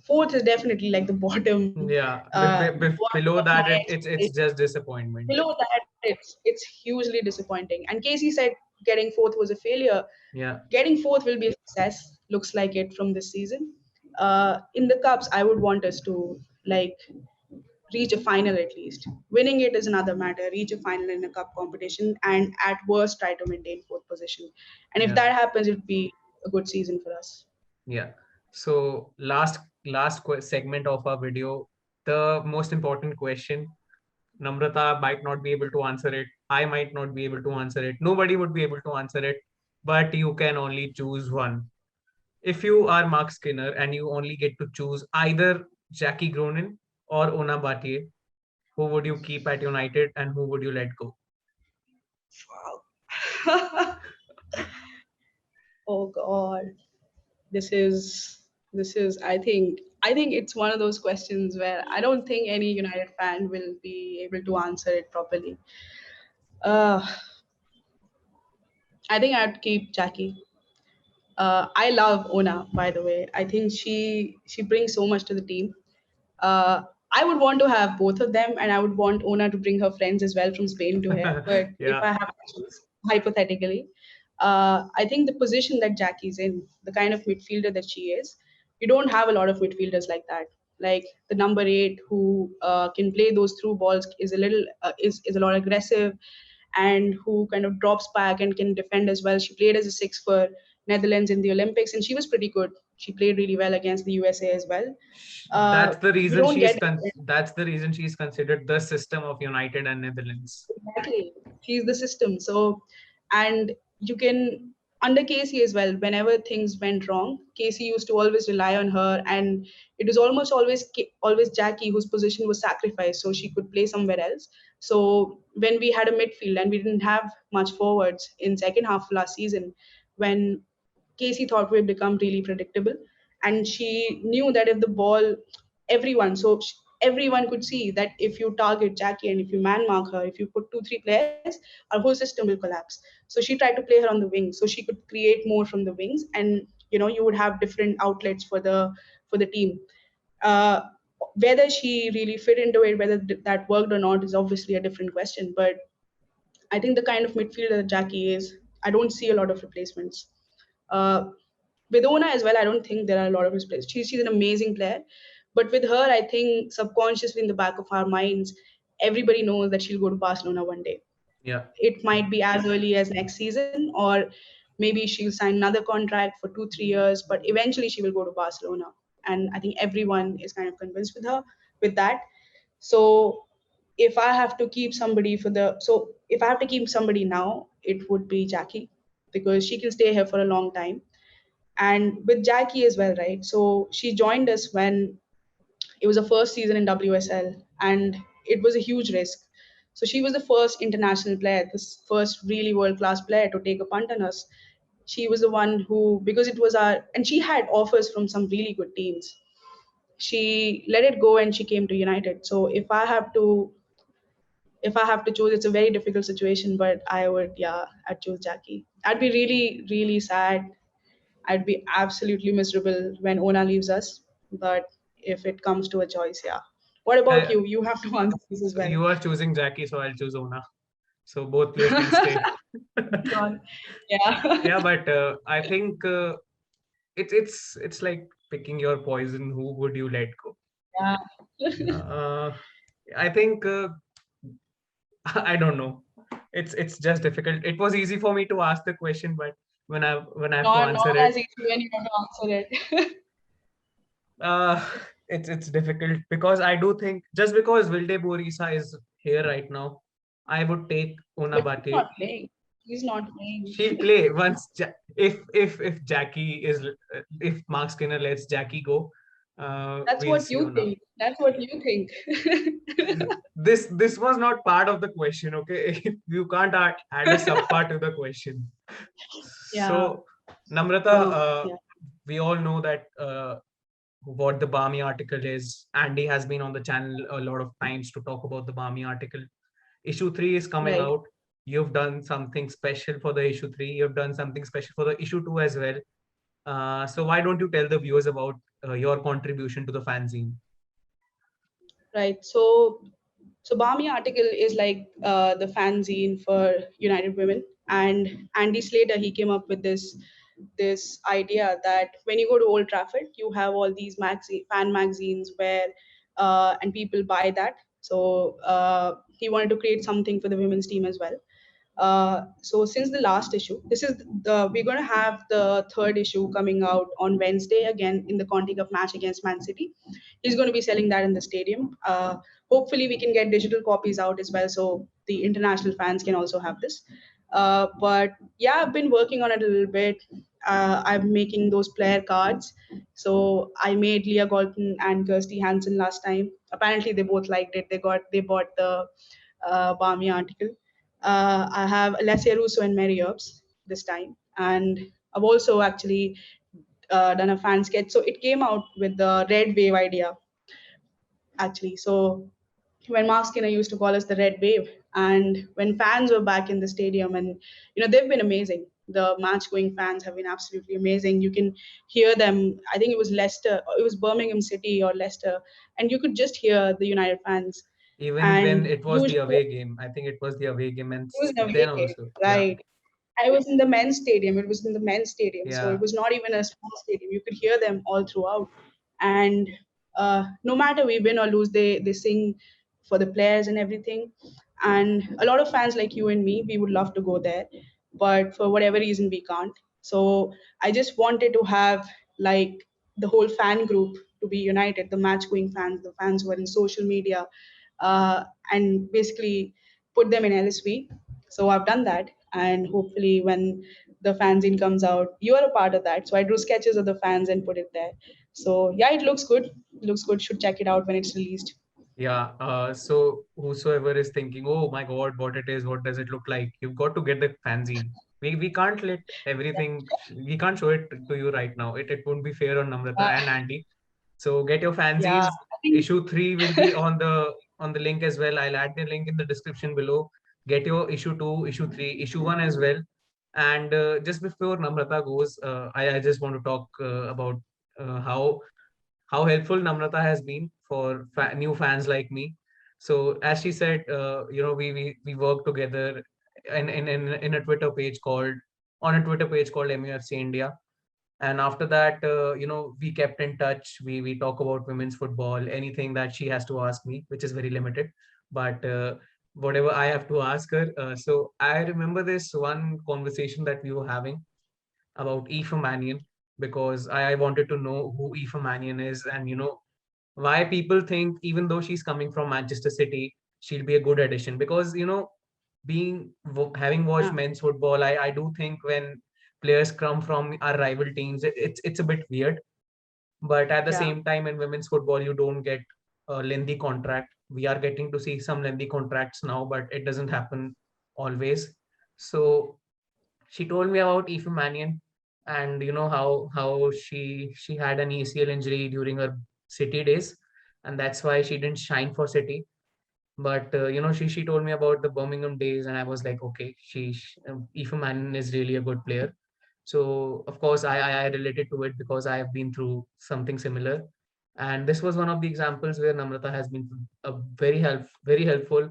Fourth is definitely like the bottom, Yeah. bottom Below of my that, it's expectations. just disappointment. Below that, it's hugely disappointing. And Casey said getting fourth was a failure. Yeah. Getting fourth will be a success. Looks like it from this season. In the cups, I would want us to like reach a final at least. Winning it is another matter. Reach a final in a cup competition, and at worst, try to maintain fourth position. And if Yeah. that happens, it'd be a good season for us. Yeah. So segment of our video, the most important question. Namrata might not be able to answer it. I might not be able to answer it. Nobody would be able to answer it. But you can only choose one. If you are Mark Skinner and you only get to choose either Jackie Gronin or Ona Bhatia, who would you keep at United and who would you let go? Wow. Oh God. this is this is I think it's one of those questions where I don't think any United fan will be able to answer it properly. uh I think I'd keep Jackie. I love Ona, by the way. I think she brings so much to the team. uh I would want to have both of them, and I would want Ona to bring her friends as well from Spain to here. But if Yeah. I have to choose, hypothetically, I think the position that Jackie's in, the kind of midfielder that she is, you don't have a lot of midfielders like that. Like the number eight who can play those through balls is a little is a lot aggressive, and who kind of drops back and can defend as well. She played as a six for Netherlands in the Olympics, and she was pretty good. She played really well against the USA as well. That's the We reason don't get that's the reason she's considered the system of United and Netherlands. exactly. She's the system. So, and you can under Casey as well. Whenever things went wrong, Casey used to always rely on her, and it was almost always Jackie whose position was sacrificed, so she could play somewhere else. So when we had a midfield and we didn't have much forwards in second half of last season, when Casey thought we'd become really predictable, and she knew that if the ball, everyone, so everyone could see that if you target Jackie and if you man mark her, if you put 2 3 players, our whole system will collapse. So she tried to play her on the wings so she could create more from the wings, and you would have different outlets for the team. uh, whether she really fit into it, whether that worked or not, is obviously a different question. But I think the kind of midfielder that Jackie is, I don't see a lot of replacements. Uh, with Ona as well, I don't think there are a lot of replacements. She's an amazing player, but with her, I think subconsciously in the back of our minds, everybody knows that she'll go to Barcelona one day. Yeah. It might be as early as next season, or maybe she'll sign another contract for 2 3 years, but eventually she will go to Barcelona. And I think everyone is kind of convinced with that. So if I have to keep somebody now, it would be Jackie, because she can stay here for a long time. And with Jackie as well, right? So she joined us when it was her first season in WSL, and it was a huge risk. So she was the first international player, this first really world class player to take a punt on us. She was the one who, because it was and she had offers from some really good teams. She let it go and she came to United. So if I have to choose, it's a very difficult situation, but I'd choose Jackie. I'd be really, really sad. I'd be absolutely miserable when Ona leaves us. But if it comes to a choice, yeah. What about Uh, you? You have to answer this as so well. you are choosing Jackie, so I'll choose Ona. So both players can stay. God. Yeah. Yeah, but I think it's like picking your poison. Who would you let go? Yeah. Uh, I think I don't know. It's just difficult. It was easy for me to ask the question, but when I have to Not answer it, as easy when you have to answer it. uh, it's difficult because I do think just because Vilde Borisa is here right now, I would take Ona But he's Bate. not playing. He's not playing. She'll play once if Jackie is if Mark Skinner lets Jackie go, That's we'll what see you Ona. think. That's what you think. This was not part of the question, okay? You can't add a sub part to the question. Yeah. So, Namrata, No. Yeah. we all know that what the Barmy article is. Andy has been on the channel a lot of times to talk about the Barmy article. Issue 3 is coming Right. out. You've done something special for the issue 3. You've done something special for the issue 2 as well. So why don't you tell the viewers about your contribution to the fanzine? Right. So Bami article is like the fanzine for United Women, and Andy Slater, he came up with this idea that when you go to Old Trafford, you have all these fan magazines where and people buy that. So he wanted to create something for the women's team as well. So since the last issue, this is we're going to have the third issue coming out on Wednesday again in the Conti Cup match against Man City. He's going to be selling that in the stadium. Hopefully, we can get digital copies out as well, so the international fans can also have this. But yeah, I've been working on it a little bit. I'm making those player cards. So I made Leah Galton and Kirsty Hansen last time. Apparently, they both liked it. They bought the Bami article. I have Alessia Russo and Mary Earps this time, and I've also actually done a fan sketch. So it came out with the red wave idea actually. So when Marc Skinner used to call us the Red Wave, and when fans were back in the stadium, and they've been amazing. The match-going fans have been absolutely amazing. You can hear them. I think it was Leicester, it was Birmingham City or Leicester, and you could just hear the United fans. Even when And it was the usually away game, I think it was the away game, and it was an then away game, also, yeah, right? I was in the men's stadium. It was in the men's stadium, so yeah. it was not even a small stadium. You could hear them all throughout, and no matter we win or lose, they sing for the players and everything. And a lot of fans like you and me, we would love to go there, but for whatever reason, we can't. So I just wanted to have like the whole fan group to be united, the match going fans, the fans who are in social media, and basically put them in LSV. So I've done that, and hopefully when the fanzine comes out, you are a part of that. So I drew sketches of the fans and put it there. So yeah, it looks good. It looks good. Should check it out when it's released. Yeah, so whosoever is thinking, oh my God, what it is, what does it look like? You've got to get the fanzine. We can't let everything, we can't show it to you right now. It won't be fair on Namrata Uh, and Andy. So get your yeah, fanzines. think, issue 3 will be on the link as well. I'll add the link in the description below. Get your issue 2, issue 3, issue 1 as well. And just before Namrata goes, I just want to talk about how helpful Namrata has been for new fans like me. So as she said, we work together in a Twitter page called on a Twitter page called MUFC India. And after that, we kept in touch. We talk about women's football, anything that she has to ask me, which is very limited. But whatever I have to ask her. So I remember this one conversation that we were having about Aoife Mannion, because I wanted to know who Aoife Mannion is, and why people think even though she's coming from Manchester City, she'll be a good addition. Because having watched yeah, men's football, I do think when players come from our rival teams, it's a bit weird. But at the yeah, same time, in women's football, you don't get a lengthy contract. We are getting to see some lengthy contracts now, but it doesn't happen always. So she told me about Aoife Mannion, and how she had an ACL injury during her City days, and that's why she didn't shine for City. But she told me about the Birmingham days, and I was like, okay, Aoife Mannion is really a good player. So of course I related to it because I have been through something similar, and this was one of the examples where Namrata has been a very helpful.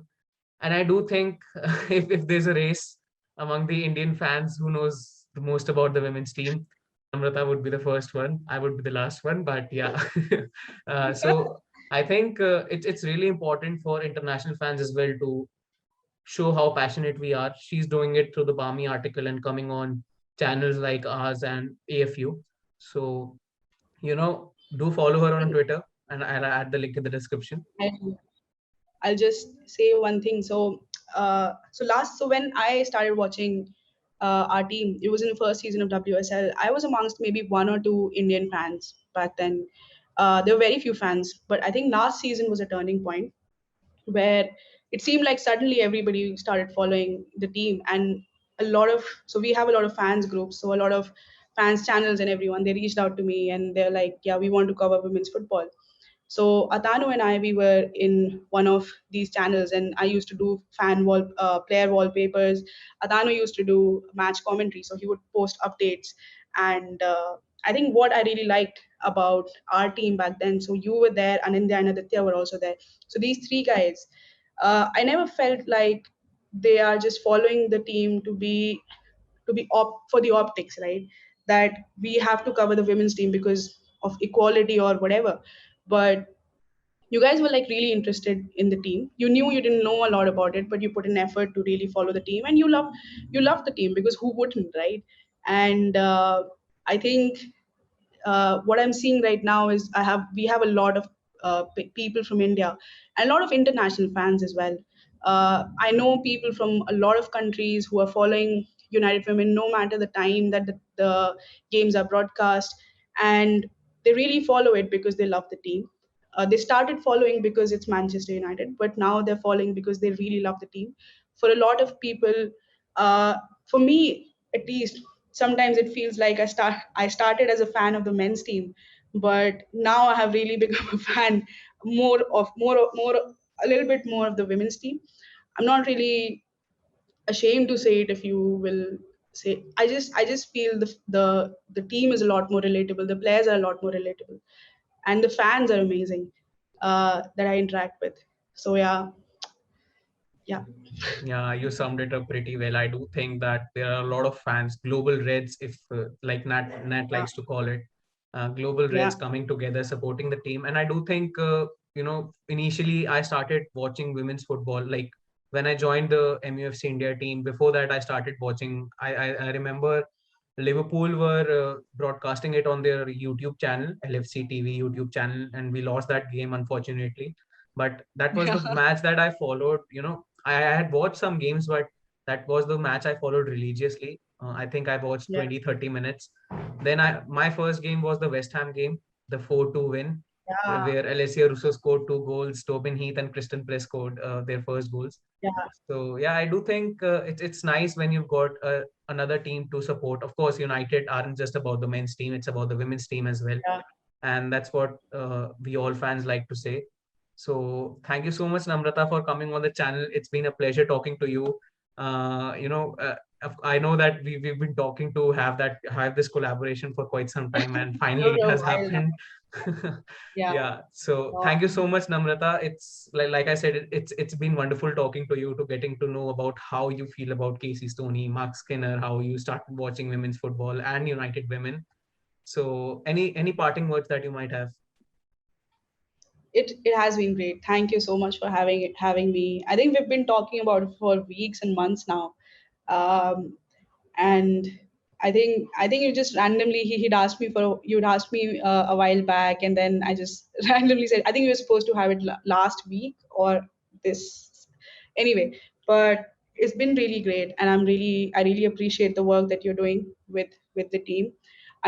And I do think if there's a race among the Indian fans who knows the most about the women's team, Namrata would be the first one. I would be the last one. But yeah, so I think it's really important for international fans as well to show how passionate we are. She's doing it through the Barmy article and coming on channels like ours and AFU. So do follow her on Twitter, and I'll add the link in the description. I, I'll just say one thing. So when I started watching our team, it was in the first season of WSL. I was amongst maybe one or two Indian fans back then. There were very few fans, but I think last season was a turning point where it seemed like suddenly everybody started following the team, and we have a lot of fans groups, so a lot of fans channels and everyone, they reached out to me and they're like, yeah, we want to cover women's football. So Atanu and I, we were in one of these channels, and I used to do player wallpapers. Atanu used to do match commentary, so he would post updates. And I think what I really liked about our team back then, so you were there, Anindya and Aditya were also there. So these three guys, I never felt like they are just following the team for the optics, right? That we have to cover the women's team because of equality or whatever. But you guys were like really interested in the team. You knew you didn't know a lot about it, but you put an effort to really follow the team, and you love the team because who wouldn't, right? And I think what I'm seeing right now is we have a lot of people from India and a lot of international fans as well. I know people from a lot of countries who are following United Women no matter the time that the games are broadcast, and they really follow it because they love the team. They started following because it's Manchester United, but now they're following because they really love the team. For a lot of people, uh, for me at least, sometimes it feels like I started as a fan of the men's team, but now I have really become a fan more a little bit more of the women's team. I'm not really ashamed to say it, if you will say. I just feel the team is a lot more relatable, the players are a lot more relatable, and the fans are amazing that I interact with. So yeah, yeah, Yeah, you summed it up pretty well. I do think that there are a lot of fans, global Reds, if like Nat yeah, likes to call it, global yeah, Reds coming together, supporting the team. And I do think, initially I started watching women's football. Like when I joined the MUFC India team, before that I started watching. I remember Liverpool were broadcasting it on their YouTube channel, LFC TV YouTube channel, and we lost that game unfortunately. But that was the yeah, match that I followed. I had watched some games, but that was the match I followed religiously. I think I watched yeah, 20-30 minutes. Then my first game was the West Ham game, the 4-2 win, yeah, where Alessia Russo scored 2 goals, Tobin Heath and Kristen Press scored their first goals. yeah, So yeah, I do think it's nice when you've got another team to support. Of course, United aren't just about the men's team; it's about the women's team as well. yeah, and that's what we all fans like to say. So thank you so much, Namrata, for coming on the channel. It's been a pleasure talking to you. I know that we've been talking to have this collaboration for quite some time, and finally it For a has while now. happened. Yeah. Yeah. So Wow. thank you so much, Namrata. It's like I said, it's been wonderful talking to you, to getting to know about how you feel about Casey Stoney, Marc Skinner, how you started watching women's football and United Women. So any parting words that you might have? It has been great. Thank you so much for having me. I think we've been talking about it for weeks and months now. Um, and I think you just randomly he'd asked me for you'd asked me a while back, and then I just randomly said I think we were supposed to have it last week or this anyway. But it's been really great, and I really appreciate the work that you're doing with the team.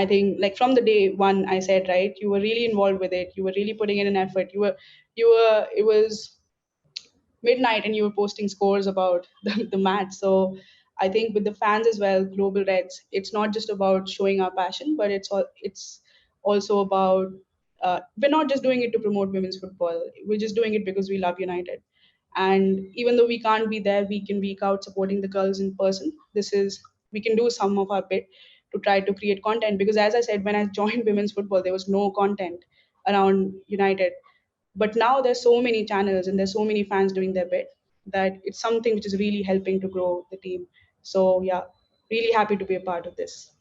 I think like from the day one I said, right, you were really involved with it, you were really putting in an effort, you were it was midnight and you were posting scores about the match. So I think with the fans as well, Global Reds, it's not just about showing our passion, but it's also about we're not just doing it to promote women's football. We're just doing it because we love United. And even though we can't be there week in week out supporting the girls in person, this is we can do some of our bit to try to create content, because as I said, when I joined women's football there was no content around United, but now there's so many channels and there's so many fans doing their bit that it's something which is really helping to grow the team. So yeah, really happy to be a part of this.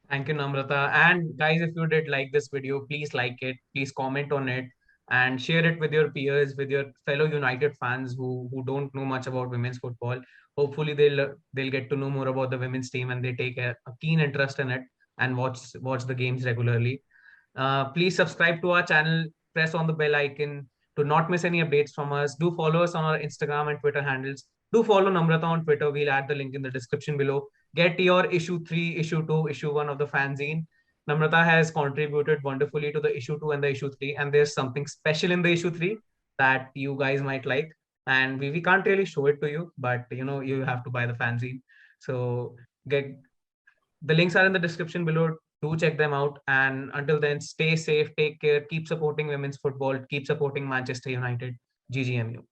Thank you, Namrata. And guys, if you did like this video, please like it, please comment on it, and share it with your peers, with your fellow United fans who don't know much about women's football. Hopefully, they'll get to know more about the women's team, and they take a keen interest in it and watch the games regularly. Please subscribe to our channel, press on the bell icon to not miss any updates from us. Do follow us on our Instagram and Twitter handles. Do follow Namrata on Twitter. We'll add the link in the description below. Get your issue 3, issue 2, issue 1 of the fanzine. Namrata has contributed wonderfully to the issue 2 and the issue 3, and there's something special in the issue 3 that you guys might like. And we can't really show it to you, but you have to buy the fanzine. So get the links are in the description below. Do check them out. And until then, stay safe, take care, keep supporting women's football, keep supporting Manchester United. GGMU.